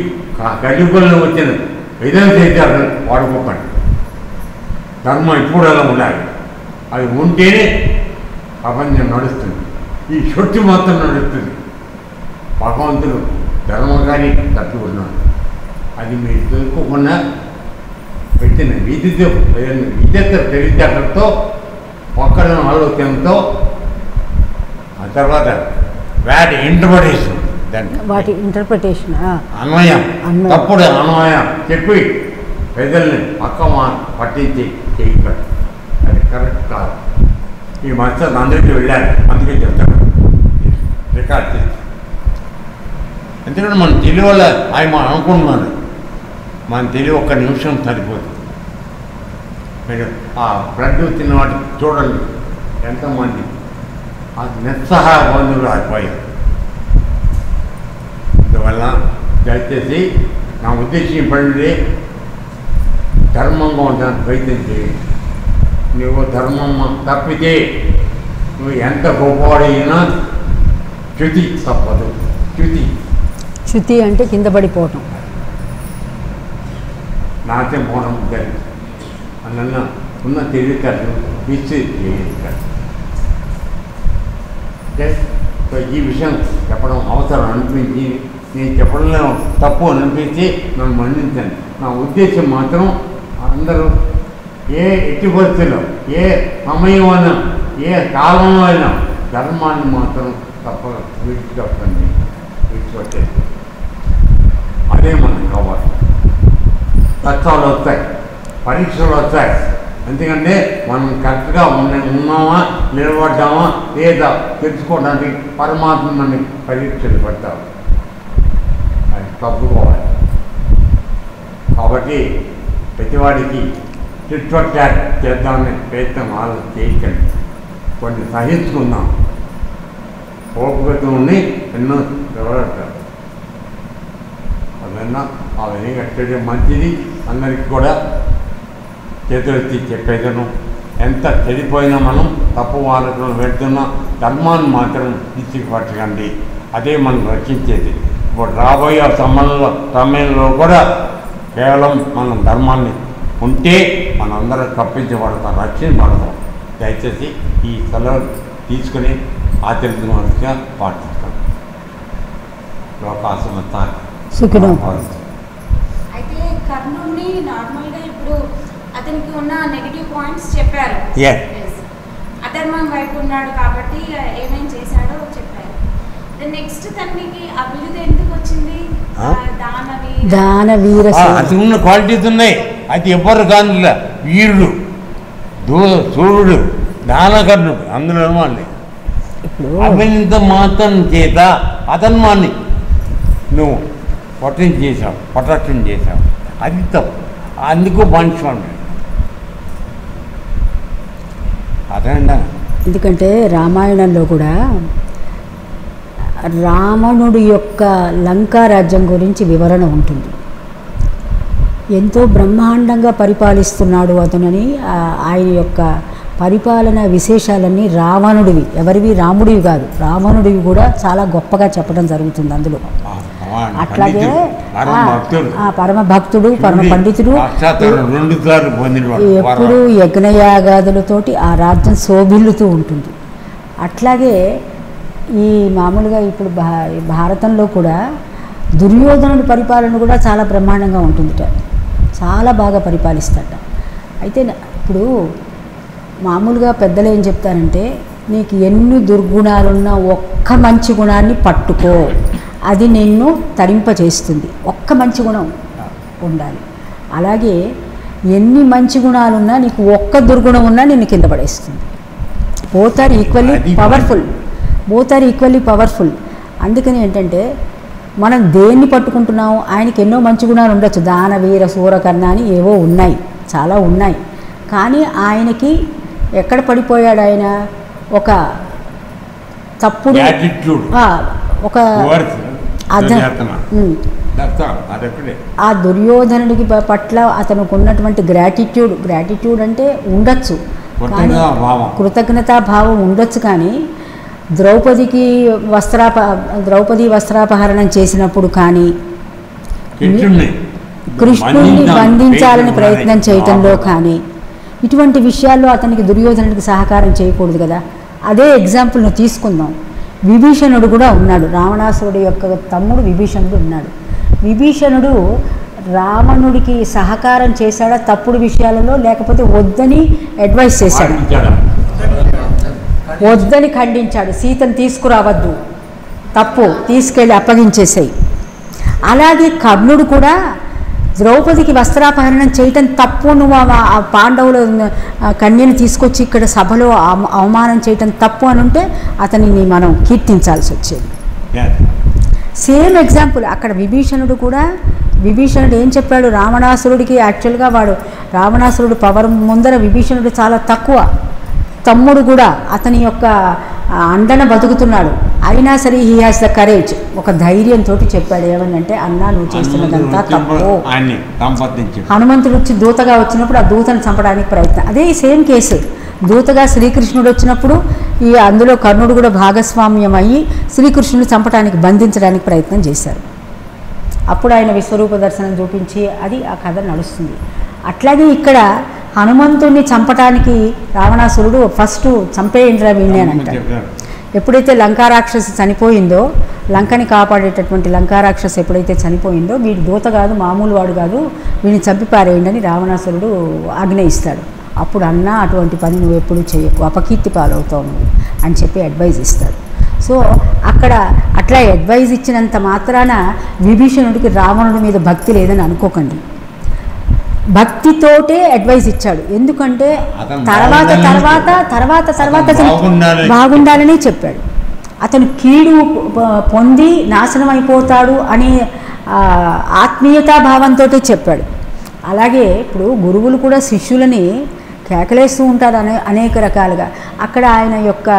కలియుగంలో వచ్చిన విధంగా చేశారు వాడుకోకండి. ధర్మం ఇప్పుడు అలా ఉండాలి, అది ఉంటేనే ప్రపంచం నడుస్తుంది, ఈ శక్తి మొత్తం నడుస్తుంది. భగవంతుడు ధర్మకారి తట్టుకున్నాడు. అది మీరు తెలుసుకోకుండా పెట్టిన విద్యతో తెలివితేటలతో ఒక్కడిన ఆలోచనతో ఆ తర్వాత వాటి ఇంటర్ప్రిటేషన్ అన్వయం తప్పుడు అన్వయం చెప్పి ప్రజల్ని పక్క పట్టించి చేయగలరు. అది కరెక్ట్ కాదు. ఈ మధ్య అందరికీ వెళ్ళాలి, అందుకే చెప్తాను రికార్డ్ చేసి. ఎందుకంటే మన తెలివి వల్ల ఆయన అనుకుంటున్నాను, మన తెలివి ఒక్క నిమిషం సరిపోతుంది. మీరు ఆ బ్లడ్ తిన్న వాటి చూడండి ఎంతమంది ఆ నిస్సహాయ బంధువులు అయిపోయారు. అందువల్ల దయచేసి నా ఉద్దేశం పడింది, ధర్మంగా ఉండడానికి ప్రయత్నం చేయండి. నువ్వు ధర్మం తప్పితే నువ్వు ఎంత గొప్పవాడైనా చ్యుతి తప్పదు. చ్యుతి అంటే కింద పడిపోవటం, నాట్యం పోవడం జరిగింది. అందువల్ల ఉన్న తెలివితేటలు విచ్చేది చేయాలి. సో ఈ విషయం చెప్పడం అవసరం అనిపించి, నేను చెప్పడంలో తప్పు అనిపించి నన్ను మన్నించండి. నా ఉద్దేశం మాత్రం అందరూ ఎట్టి పరిస్థితుల్లో ఏ సమయం అయినా ఏ కాలంలో అయినా ధర్మాన్ని మాత్రం తప్పక విడిచిపెట్టేది. అదే మనకు కావాలి. కష్టాలు వస్తాయి, పరీక్షలు వస్తాయి. ఎందుకంటే మనం కరెక్ట్గా ఉన్నామా నిలబడ్డామా లేదా తెలుసుకోవడానికి పరమాత్మ మనకి పరీక్షలు పెడతారు. అది తప్పుకోవాలి. కాబట్టి ప్రతివాడికి టిట్వట్టాక్ చేద్దామనే ప్రయత్నం ఆలోచన చేయకండి. కొన్ని సహించుకుందాం. ఓపికతో ఉండి ఎన్నో నిలబడతారు. అదన్నా ఆ విధంగా చేయడం మంచిది. అందరికీ కూడా చేతులెత్తి చెప్పేదను, ఎంత చెడిపోయినా మనం తప్పు మార్గంలో వెళ్తున్నా ధర్మాన్ని మాత్రం ఇచ్చిపట్టకండి. అదే మనం రక్షించేది. ఇప్పుడు రాబోయే సమయంలో కూడా కేవలం మనం ధర్మాన్ని ఉంటే మనందరం తప్పించబడతాం, రక్షించబడతాం. దయచేసి ఈ సెలవు తీసుకుని ఆచరించవలసిగా పాటిస్తాం. లోకాసమత్తాన్ని అయితే కర్ణుడిని నార్మల్గా ఇప్పుడు అతనికి ఉన్న నెగిటివ్ పాయింట్స్ చెప్పారు. అధర్మం వైపు ఉన్నాడు కాబట్టి ఏమేం చేశాడో చెప్పారు. నెక్స్ట్ తనకి ఆ బిరుదు ఎందుకు వచ్చింది? దానవీర. అది ఉన్న క్వాలిటీస్ ఉన్నాయి. అది ఎవరు కానీ వీరుడు, సూర్యుడు, దానకర్ణుడు, అందులో అనుమానం. అవినీత మాత్రం చేత అధర్మాన్ని నువ్వు ప్రొటెక్షన్ చేశావు. అది తప్పు. అందుకు పనిష్మెంట్. అదేంట. ఎందుకంటే రామాయణంలో కూడా రావణుడి యొక్క లంకా రాజ్యం గురించి వివరణ ఉంటుంది. ఎంతో బ్రహ్మాండంగా పరిపాలిస్తున్నాడు అతనని ఆయన యొక్క పరిపాలన విశేషాలన్నీ రావణుడివి, ఎవరివి? రాముడివి కాదు, రావణుడివి కూడా చాలా గొప్పగా చెప్పడం జరుగుతుంది అందులో. అట్లాగే పరమ భక్తుడు, పరమ పండితుడు, ఎప్పుడు యజ్ఞయాగాదులతోటి ఆ రాజ్యం శోభిల్లుతూ ఉంటుంది. అట్లాగే ఈ మామూలుగా ఇప్పుడు భారతంలో కూడా దుర్యోధనుడి పరిపాలన కూడా చాలా బ్రహ్మాండంగా ఉంటుందిట, చాలా బాగా పరిపాలిస్తాడట. అయితే ఇప్పుడు మామూలుగా పెద్దలు ఏం చెప్తారంటే, నీకు ఎన్ని దుర్గుణాలున్నా ఒక్క మంచి గుణాన్ని పట్టుకో, అది నిన్ను తరింపచేస్తుంది. ఒక్క మంచి గుణం ఉండాలి. అలాగే ఎన్ని మంచి గుణాలున్నా నీకు ఒక్క దుర్గుణం ఉన్నా నిన్ను కింద పడేస్తుంది. Both are equally powerful. అందుకని ఏంటంటే మనం దేన్ని పట్టుకుంటున్నాము? ఆయనకి ఎన్నో మంచి గుణాలు ఉండొచ్చు, దానవీర సూరకర్ణ అని ఏవో ఉన్నాయి, చాలా ఉన్నాయి. కానీ ఆయనకి ఎక్కడ పడిపోయాడు? ఆయన ఒక తప్పుడు ఒక ఆ దుర్యోధనుడికి పట్ల అతనికి ఉన్నటువంటి గ్రాటిట్యూడ్ అంటే ఉండొచ్చు, కానీ కృతజ్ఞతాభావం ఉండొచ్చు. కానీ ద్రౌపది వస్త్రాపహరణం చేసినప్పుడు కానీ, కృష్ణుడిని బంధించాలని ప్రయత్నం చేయటంలో కానీ, ఇటువంటి విషయాల్లో అతనికి దుర్యోధనుడికి సహకారం చేయకూడదు కదా. అదే ఎగ్జాంపుల్ నువ్వు తీసుకుందాం. విభీషణుడు కూడా ఉన్నాడు, రావణాసురుడి యొక్క తమ్ముడు విభీషణుడు ఉన్నాడు. విభీషణుడు రావణుడికి సహకారం చేశాడా తప్పుడు విషయాలలో, లేకపోతే వద్దని అడ్వైస్ చేశాడు? వద్దని ఖండించాడు. సీతను తీసుకురావద్దు, తప్పు, తీసుకెళ్ళి అప్పగించేసాయి. అలాగే కర్ణుడు కూడా ద్రౌపదికి వస్త్రాపహరణం చేయటం తప్పు, నువ్వు ఆ పాండవుల కన్యను తీసుకొచ్చి ఇక్కడ సభలో అవమానం చేయటం తప్పు అని ఉంటే అతనిని మనం కీర్తించాల్సి వచ్చేది. సేమ్ ఎగ్జాంపుల్ అక్కడ విభీషణుడు కూడా, విభీషణుడు ఏం చెప్పాడు రావణాసురుడికి? యాక్చువల్గా వాడు రావణాసురుడు పవర్ ముందర విభీషణుడు చాలా తక్కువ, తమ్ముడు కూడా అతని యొక్క అండన బతుకుతున్నాడు. అయినా సరే హీ హాస్ ద కరేజ్, ఒక ధైర్యంతో చెప్పాడు. ఏమనంటే, అన్నా నువ్వు చేస్తున్నదంతా తప్పు. హనుమంతుడు వచ్చి దూతగా వచ్చినప్పుడు ఆ దూతను చంపడానికి ప్రయత్నం, అదే సేమ్ కేసు. దూతగా శ్రీకృష్ణుడు వచ్చినప్పుడు అందులో కర్ణుడు కూడా భాగస్వామ్యం అయ్యి శ్రీకృష్ణుడు చంపడానికి, బంధించడానికి ప్రయత్నం చేశారు. అప్పుడు ఆయన విశ్వరూప దర్శనం చూపించి అది ఆ కథ నడుస్తుంది. అట్లాగే ఇక్కడ హనుమంతుడిని చంపటానికి రావణాసురుడు ఫస్ట్ చంపేయండిరా వీణ్ణి అని అంటాడు. ఎప్పుడైతే లంకారాక్షసి చనిపోయిందో, లంకని కాపాడేటటువంటి లంకారాక్షసి ఎప్పుడైతే చనిపోయిందో, వీడు దూత కాదు, మామూలు వాడు కాదు, వీడిని చంపి పారేయండి అని రావణాసురుడు ఆజ్ఞ ఇస్తాడు. అప్పుడు అన్నా అటువంటి పని నువ్వు ఎప్పుడు చేయకు, అపకీర్తి పాలవుతావు నువ్వు అని చెప్పి అడ్వైజ్ ఇస్తాడు. సో అక్కడ అట్లా అడ్వైజ్ ఇచ్చినంత మాత్రాన విభీషణుడికి రావణుడి మీద భక్తి లేదని అనుకోకండి. భక్తితోటే అడ్వైజ్ ఇచ్చాడు. ఎందుకంటే తర్వాత తర్వాత తర్వాత తర్వాత బాగుండాలని చెప్పాడు. అతను కీడు పొంది నాశనం అయిపోతాడు అని ఆత్మీయతా భావంతో చెప్పాడు. అలాగే ఇప్పుడు గురువులు కూడా శిష్యులని కేకలేస్తూ ఉంటారు అనేక రకాలుగా. అక్కడ ఆయన యొక్క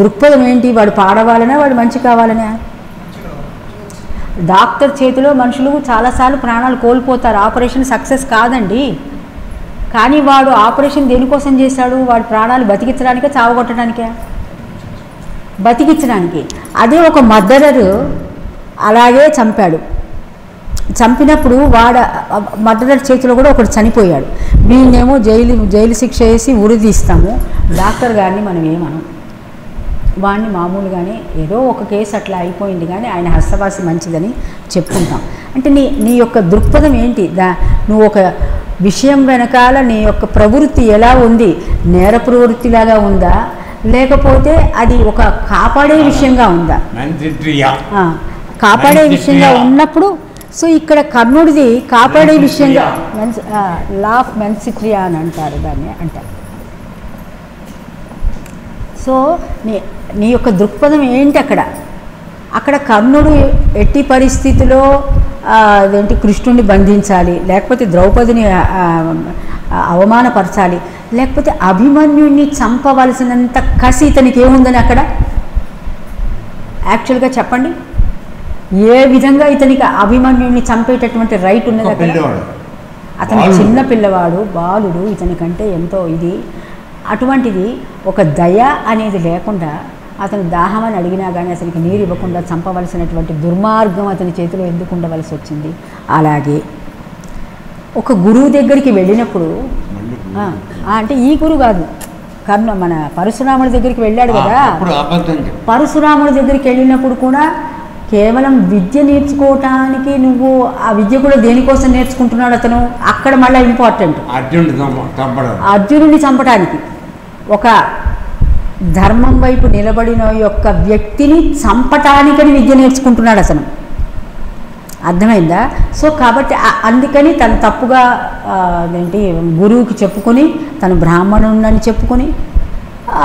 దృక్పథం ఏంటి? వాడు పాడవాలనా, వాడు మంచి కావాలనా? డాక్టర్ చేతిలో మనుషులు చాలాసార్లు ప్రాణాలు కోల్పోతారు, ఆపరేషన్ సక్సెస్ కాదండి. కానీ వాడు ఆపరేషన్ దేనికోసం చేశాడు? వాడు ప్రాణాలు బతికించడానికే, చావగొట్టడానికే? బతికించడానికి. అదే ఒక మర్డరర్ అలాగే చంపాడు. చంపినప్పుడు మర్డరర్ చేతిలో కూడా ఒకడు చనిపోయాడు. వీళ్ళేమో జైలు శిక్ష వేసి ఉరిదీస్తాము. డాక్టర్ గారిని మనం ఏమనం, వాడిని మామూలుగానే ఏదో ఒక కేసు అట్లా అయిపోయింది కానీ ఆయన హస్తవాసి మంచిదని చెప్పుకుంటాం. అంటే నీ యొక్క దృక్పథం ఏంటి? నువ్వు ఒక విషయం వెనకాల నీ యొక్క ప్రవృత్తి ఎలా ఉంది? నేర ప్రవృత్తిలాగా ఉందా, లేకపోతే అది ఒక కాపాడే విషయంగా ఉందా? కాపాడే విషయంగా ఉన్నప్పుడు, సో ఇక్కడ కర్ణుడిది కాపాడే విషయంగా, లా ఆఫ్ మెన్సిట్రియా అని అంటారు దాన్ని అంటారు. సో నీ యొక్క దృక్పథం ఏంటి? అక్కడ కర్ణుడు ఎట్టి పరిస్థితిలో అదేంటి కృష్ణుడిని బంధించాలి, లేకపోతే ద్రౌపదిని అవమానపరచాలి, లేకపోతే అభిమన్యుడిని చంపవలసినంత కసి ఇతనికి ఏముందని అక్కడ యాక్చువల్గా చెప్పండి. ఏ విధంగా ఇతనికి అభిమన్యుడిని చంపేటటువంటి రైట్ ఉన్నది అక్కడ? అతను చిన్న పిల్లవాడు, బాలుడు, ఇతనికంటే ఎంతో ఇది. అటువంటిది ఒక దయ అనేది లేకుండా అతను దాహమని అడిగినా కానీ అతనికి నీరు ఇవ్వకుండా చంపవలసినటువంటి దుర్మార్గం అతని చేతిలో ఎందుకు ఉండవలసి వచ్చింది? అలాగే ఒక గురువు దగ్గరికి వెళ్ళినప్పుడు, అంటే ఈ గురువు కాదు, మన పరశురాముడి దగ్గరికి వెళ్ళాడు కదా, పరశురాముడి దగ్గరికి వెళ్ళినప్పుడు కూడా కేవలం విద్య నేర్చుకోవటానికి, నువ్వు ఆ విద్య కూడా దేనికోసం నేర్చుకుంటున్నాడు అతను? అక్కడ మళ్ళీ ఇంపార్టెంట్, అర్జునుడిని చంపడానికి, ఒక ధర్మం వైపు నిలబడిన యొక్క వ్యక్తిని చంపటానికని విద్య నేర్చుకుంటున్నాడు అతను. అర్థమైందా? సో కాబట్టి అందుకని తను తప్పుగా ఏంటి గురువుకి చెప్పుకొని, తను బ్రాహ్మణుని చెప్పుకొని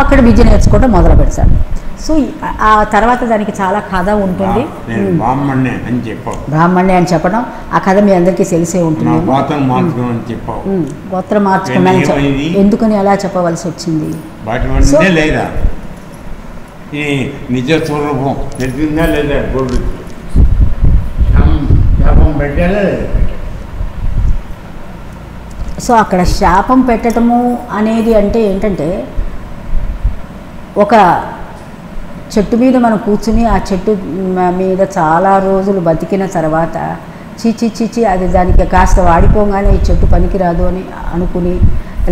అక్కడ విద్య నేర్చుకోవడం మొదలు పెడతాడు. సో ఆ తర్వాత దానికి చాలా కథ ఉంటుంది. బ్రాహ్మణ్ణే అని చెప్పడం, ఆ కథ మీ అందరికీ తెలిసే ఉంటుంది. గోత్రం మార్చుకున్నాను ఎందుకని అలా చెప్పవలసి వచ్చింది? నిజ స్వరూపం తెలిసిందా లేదా? సో అక్కడ శాపం పెట్టడము అనేది అంటే ఏంటంటే, ఒక చెట్టు మీద మనం కూర్చుని ఆ చెట్టు మీద చాలా రోజులు బతికిన తర్వాత చీచి అది దానికి కాస్త వాడిపోగానే ఈ చెట్టు పనికిరాదు అని అనుకుని,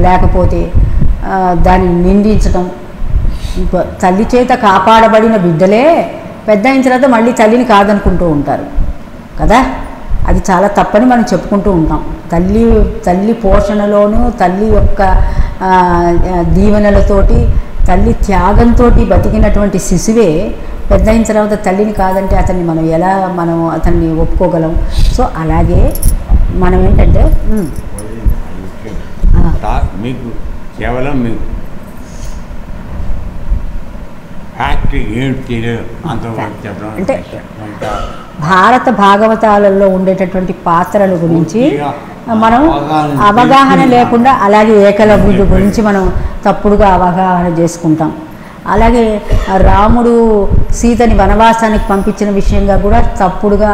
లేకపోతే దాన్ని నిందించడం, తల్లి చేత కాపాడబడిన బిడ్డలే పెద్ద అయిన తర్వాత మళ్ళీ తల్లిని కాదనుకుంటూ ఉంటారు కదా. అది చాలా తప్పని మనం చెప్పుకుంటూ ఉంటాం. తల్లి పోషణలోనూ తల్లి యొక్క దీవెనలతోటి తల్లి త్యాగంతో బతికినటువంటి శిశువే పెద్ద అయిన తర్వాత తల్లిని కాదంటే మనం అతన్ని ఒప్పుకోగలం. సో అలాగే మనం ఏంటంటే మీకు కేవలం మీకు ఫ్యాక్టరీ ఏంటి తెలియదు అంతవరకు చెప్పడం అంటే భారత భాగవతాలలో ఉండేటటువంటి పాత్రల గురించి మనం అవగాహన లేకుండా, అలాగే ఏకలవ్యుడి గురించి మనం తప్పుడుగా అవగాహన చేసుకుంటాం. అలాగే రాముడు సీతని వనవాసానికి పంపించిన విషయంగా కూడా తప్పుడుగా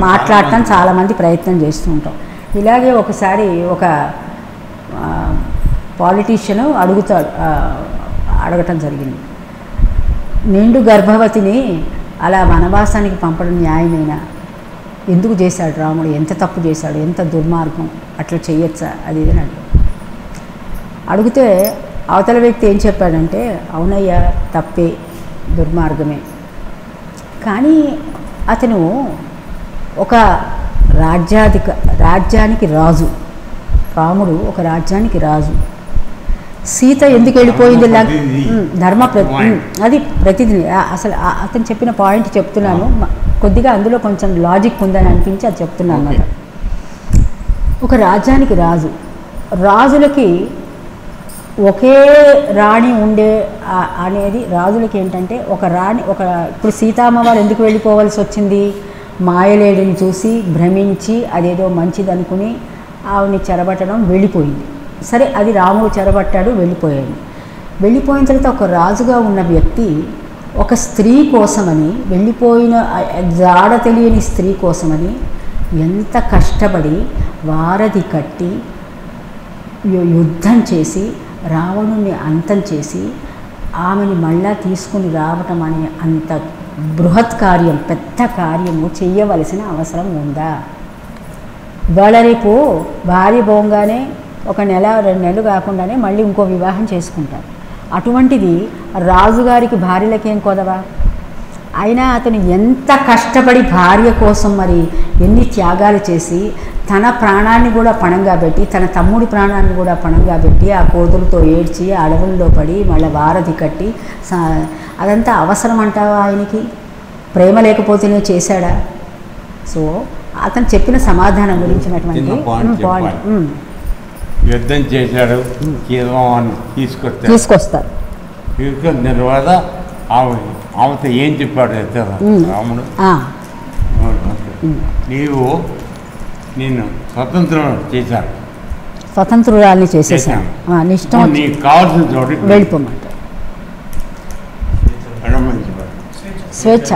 మాట్లాడటం చాలామంది ప్రయత్నం చేస్తూ ఉంటాం. ఇలాగే ఒకసారి ఒక పాలిటీషియన్ అడగటం జరిగింది, నిండు గర్భవతిని అలా వనవాసానికి పంపడం న్యాయమేనా? ఎందుకు చేశాడు రాముడు? ఎంత తప్పు చేశాడు? ఎంత దుర్మార్గం? అట్లా చేయొచ్చా? అది ఇది అని అడిగితే అవతల వ్యక్తి ఏం చెప్పాడంటే, అవునయ్యా తప్పే, దుర్మార్గమే, కానీ అతను ఒక రాజ్యానికి రాజు. రాముడు ఒక రాజ్యానికి రాజు. సీత ఎందుకు వెళ్ళిపోయింది? అది ప్రతినిధి. అసలు అతను చెప్పిన పాయింట్ చెప్తున్నాను, కొద్దిగా అందులో కొంచెం లాజిక్ ఉందని అనిపించి అది చెప్తున్నాను అన్నమాట. ఒక రాజ్యానికి రాజులకి ఒకే రాణి ఉండే అనేది రాజులకి ఏంటంటే, ఇప్పుడు సీతామ్మవారు ఎందుకు వెళ్ళిపోవాల్సి వచ్చింది? మాయలేడిని చూసి భ్రమించి అదేదో మంచిదనుకుని ఆవిని చెరబట్టడం, వెళ్ళిపోయింది. సరే, అది రాముడు చెరబట్టాడు, వెళ్ళిపోయిన తర్వాత ఒక రాజుగా ఉన్న వ్యక్తి ఒక స్త్రీ కోసమని, వెళ్ళిపోయిన జాడ తెలియని స్త్రీ కోసమని ఎంత కష్టపడి వారధి కట్టి యుద్ధం చేసి రావణుని అంతం చేసి ఆమెని మళ్ళా తీసుకుని రావటం అనే అంత బృహత్ కార్యం, పెద్ద కార్యము చెయ్యవలసిన అవసరం ఉందా? ఇవాళ రేపు భార్య పోగానే 1 నెల 2 నెలలు కాకుండానే మళ్ళీ ఇంకో వివాహం చేసుకుంటారు. అటువంటిది రాజుగారికి భార్యలకేం కొదవా? అయినా అతను ఎంత కష్టపడి భార్య కోసం మరి ఎన్ని త్యాగాలు చేసి తన ప్రాణాన్ని కూడా పణంగా పెట్టి, తన తమ్ముడి ప్రాణాన్ని కూడా పణంగా పెట్టి ఆ కోతులతో ఏడ్చి అడవుల్లో పడి మళ్ళీ వారధి కట్టి, అదంతా అవసరం అంటావా? ఆయనకి ప్రేమ లేకపోతేనే చేశాడా? సో అతను చెప్పిన సమాధానం గురించినటువంటి పాయింట్, యుద్ధం చేశాడు, తీసుకొస్తారు. తీసుకొచ్చిన తర్వాత ఆమెతో ఏం చెప్పాడు రాముడు? నిన్ను స్వతంత్రురాల్ని చేసేసాను, నీకు కావాల్సిన చోటు వెళ్ళిపోమంట. స్వేచ్ఛ.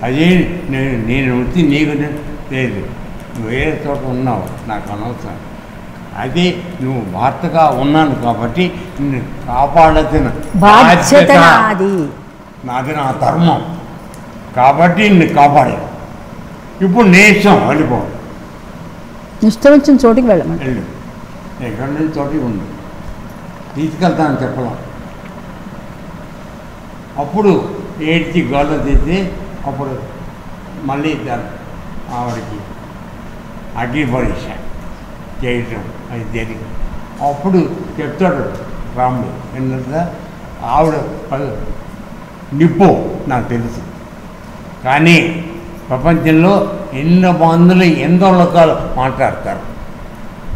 అదే నేను వచ్చి నీకు లేదు, నువ్వు వేరే చోట ఉన్నావు, నాకు అనవసరం. అదే నువ్వు భర్తగా ఉన్నాను కాబట్టి నిన్ను కాపాడాల్సిన బాధ్యత నాది, నా ధర్మం కాబట్టి నిన్ను కాపాడాను. ఇప్పుడు నీ ఇష్టం, వెళ్ళిపో, ఇష్టం వచ్చిన చోటికి వెళ్ళమండి, వెళ్ళు, ఎక్కడి నుంచి చోటికి ఉంది, తీసుకెళ్తాను చెప్పడం. అప్పుడు ఏడ్చి గోళ్ళ తీసి అప్పుడు మళ్ళీ ఆవిడకి అగ్ని పరీక్ష చేయటం అది జరిగి అప్పుడు చెప్తాడు రాముడు, ఏంటంటే ఆవిడ నిప్పు నాకు తెలుసు, కానీ ప్రపంచంలో ఎన్నో మందులు ఎంతో లోకాలు మాట్లాడతారు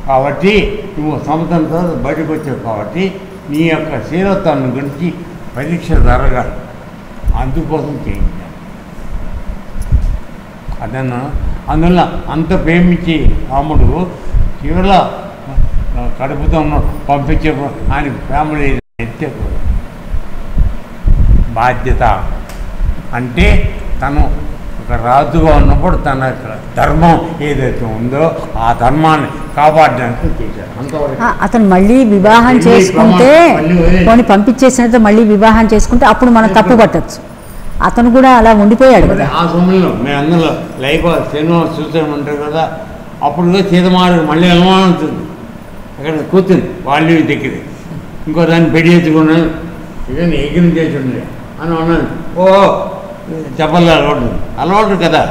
కాబట్టి నువ్వు సంవత్సరంతో బయటకు వచ్చావు కాబట్టి నీ యొక్క శీలత్వాన్ని గురించి పరీక్ష జరగాలి, అందుకోసం చేయించాను. అదన్నా అందువల్ల అంత ప్రేమించి రాముడు చివరిలో కడుపుతో పంపించే ఆయన ఫ్యామిలీ ఎత్తే బాధ్యత అంటే తను ఒక రాజుగా ఉన్నప్పుడు తన ధర్మం ఏదైతే ఉందో ఆ ధర్మాన్ని కాపాడడానికి చేశాడు. అంతవరకు అతను మళ్ళీ వివాహం చేసుకుంటే కొన్ని పంపించేసినంత మళ్ళీ వివాహం చేసుకుంటే అప్పుడు మనం తప్పు పట్టచ్చు. అతను కూడా అలా ఉండిపోయాడు కదా. ఆ సమయంలో మేము అందులో లైఫ్ సినిమా చూసామంటారు కదా, అప్పుడు సీతమారు మళ్ళీ అనుమానం ఉంటుంది, అక్కడ కూర్చుంది వాళ్ళు దగ్గర ఇంకో దాన్ని పెట్టి తెచ్చుకున్నాను ఇవన్నీ ఎగిరి చేసి ఉండే అని అన్నాను. ఓ చెప్పాలి అలవాటు కదా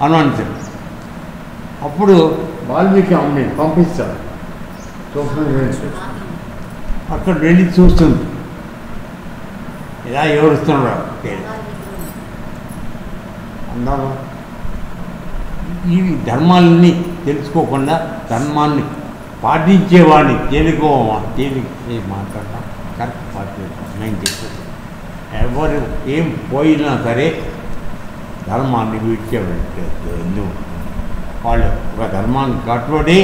అని అప్పుడు వాల్మీకి అమ్మని పంపిస్తాడు. అక్కడ వెళ్ళి చూస్తుంది, ఇలా ఎవరుస్తున్నారు అన్నారు. ఈ ధర్మాలని తెలుసుకోకుండా ధర్మాన్ని పాటించేవాడిని తేలిక మాట్లాడటం కరెక్ట్ పాటించాం. నేను చెప్పేది ఎవరు ఏం పోయినా సరే ధర్మాన్ని విడిచిపెట్టలేదు. ఎందుకు వాళ్ళు ఒక ధర్మాన్ని కట్టుబడి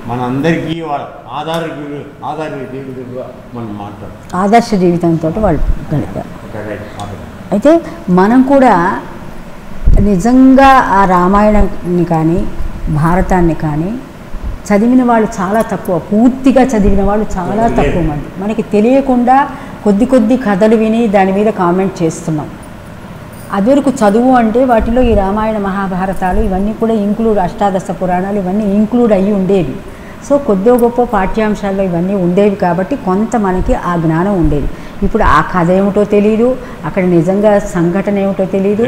మనందరికీ వాళ్ళ ఆధార జీవితంగా మనం మాట్లాడతాం. ఆదర్శ జీవితంతో వాళ్ళు గడిపారు. కరెక్ట్. అయితే మనం కూడా నిజంగా ఆ రామాయణాన్ని కానీ భారతాన్ని కానీ చదివిన వాళ్ళు చాలా తక్కువ. పూర్తిగా చదివిన వాళ్ళు చాలా తక్కువ మంది. మనకి తెలియకుండా కొద్ది కథలు విని దాని మీద కామెంట్ చేస్తున్నాం. అదివరకు చదువు అంటే వాటిలో ఈ రామాయణ మహాభారతాలు ఇవన్నీ కూడా ఇంక్లూడ్, అష్టాదశ పురాణాలు ఇవన్నీ ఇంక్లూడ్ అయ్యి ఉండేవి. సో కొద్దో గొప్ప పాఠ్యాంశాల్లో ఇవన్నీ ఉండేవి కాబట్టి కొంత మనకి ఆ జ్ఞానం ఉండేది. ఇప్పుడు ఆ కథ ఏమిటో తెలియదు, అక్కడ నిజంగా సంఘటన ఏమిటో తెలియదు.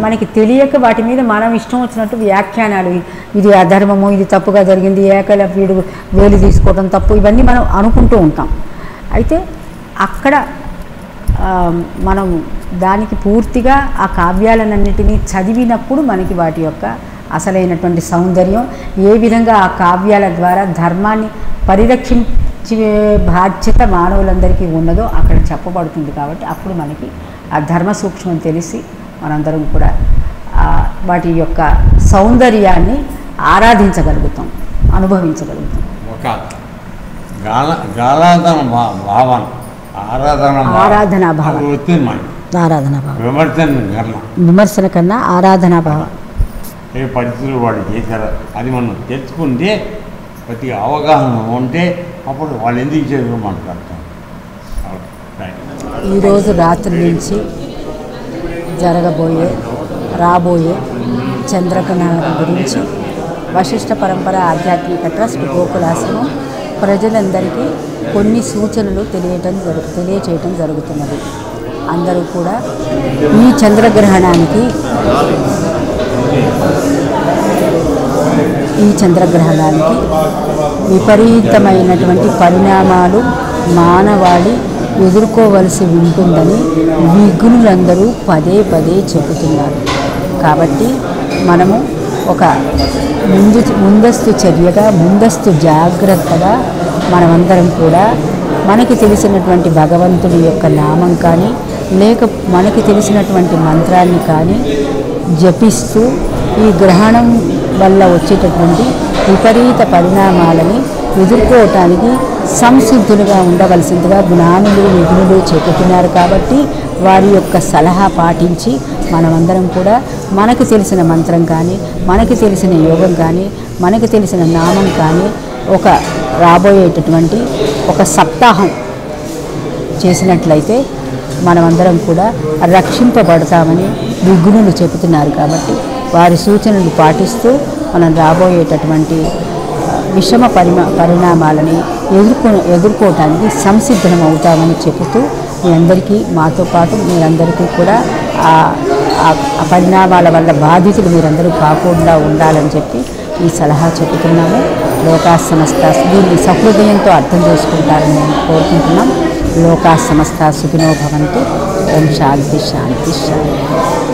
మనకి తెలియక వాటి మీద మనం ఇష్టం వచ్చినట్టు వ్యాఖ్యానాలు, ఇది అధర్మము, ఇది తప్పుగా జరిగింది, ఏకలవ్యుడు వేలు తీసుకోవడం తప్పు, ఇవన్నీ మనం అనుకుంటూ ఉంటాం. అయితే అక్కడ మనం దానికి పూర్తిగా ఆ కావ్యాలన్నింటినీ చదివినప్పుడు మనకి వాటి యొక్క అసలైనటువంటి సౌందర్యం, ఏ విధంగా ఆ కావ్యాల ద్వారా ధర్మాన్ని పరిరక్షించే బాధ్యత మానవులందరికీ ఉన్నదో అక్కడ చెప్పబడుతుంది. కాబట్టి అప్పుడు మనకి ఆ ధర్మ సూక్ష్మం తెలిసి మనందరం కూడా వాటి యొక్క సౌందర్యాన్ని ఆరాధించగలుగుతాం, అనుభవించగలుగుతాం. ఒక భావన ఆరాధనా భావం విమర్శన కన్నా ఆరాధనా భావం ఏ పరిస్థితులు వాళ్ళు చేశారో అది మనం తెలుసుకుంటే ప్రతి అవగాహన ఉంటే అప్పుడు వాళ్ళు ఎందుకు చేసారో మాట్లాడతాం. ఈరోజు రాత్రి నుంచి రాబోయే చంద్రగ్రహణం గురించి వశిష్ఠ పరంపర ఆధ్యాత్మిక ట్రస్ట్ గోకులాశ్రమం ప్రజలందరికీ కొన్ని సూచనలు తెలియచేయటం జరుగుతున్నది. అందరూ కూడా ఈ చంద్రగ్రహణానికి విపరీతమైనటువంటి పరిణామాలు మానవాళి ఎదుర్కోవలసి ఉంటుందని విఘ్నులందరూ పదే చెబుతున్నారు. కాబట్టి మనము ఒక ముందస్తు చర్యగా, ముందస్తు జాగ్రత్తగా మనమందరం కూడా మనకి తెలిసినటువంటి భగవంతుడి యొక్క నామం కానీ, లేక మనకి తెలిసినటువంటి మంత్రాన్ని కానీ జపిస్తూ ఈ గ్రహణం వల్ల వచ్చేటటువంటి విపరీత పరిణామాలని ఎదుర్కోవటానికి సంసిద్ధులుగా ఉండవలసిందిగా జ్ఞానులు విఘ్నులు చెబుతున్నారు. కాబట్టి వారి యొక్క సలహా పాటించి మనమందరం కూడా మనకు తెలిసిన మంత్రం కానీ, మనకి తెలిసిన యోగం కానీ, మనకి తెలిసిన నామం కానీ ఒక రాబోయేటటువంటి ఒక సప్తాహం చేసినట్లయితే మనమందరం కూడా రక్షింపబడతామని విఘ్నులు చెబుతున్నారు. కాబట్టి వారి సూచనలు పాటిస్తూ మనం రాబోయేటటువంటి విషమ పరిణామాలని ఎదుర్కోవటానికి సంసిద్ధం అవుతామని చెబుతూ మీ అందరికీ, మాతో పాటు మీరందరికీ కూడా ఆ పరిణామాల వల్ల బాధితులు మీరందరూ కాకుండా ఉండాలని చెప్పి ఈ సలహా చెబుతున్నాము. లోకా సమస్త దీన్ని సహృదయంతో అర్థం చేసుకుంటారని మేము కోరుకుంటున్నాం. లోకా సమస్త సుఖినో భవంతు. ఓం శాంతి శాంతి శాంతి.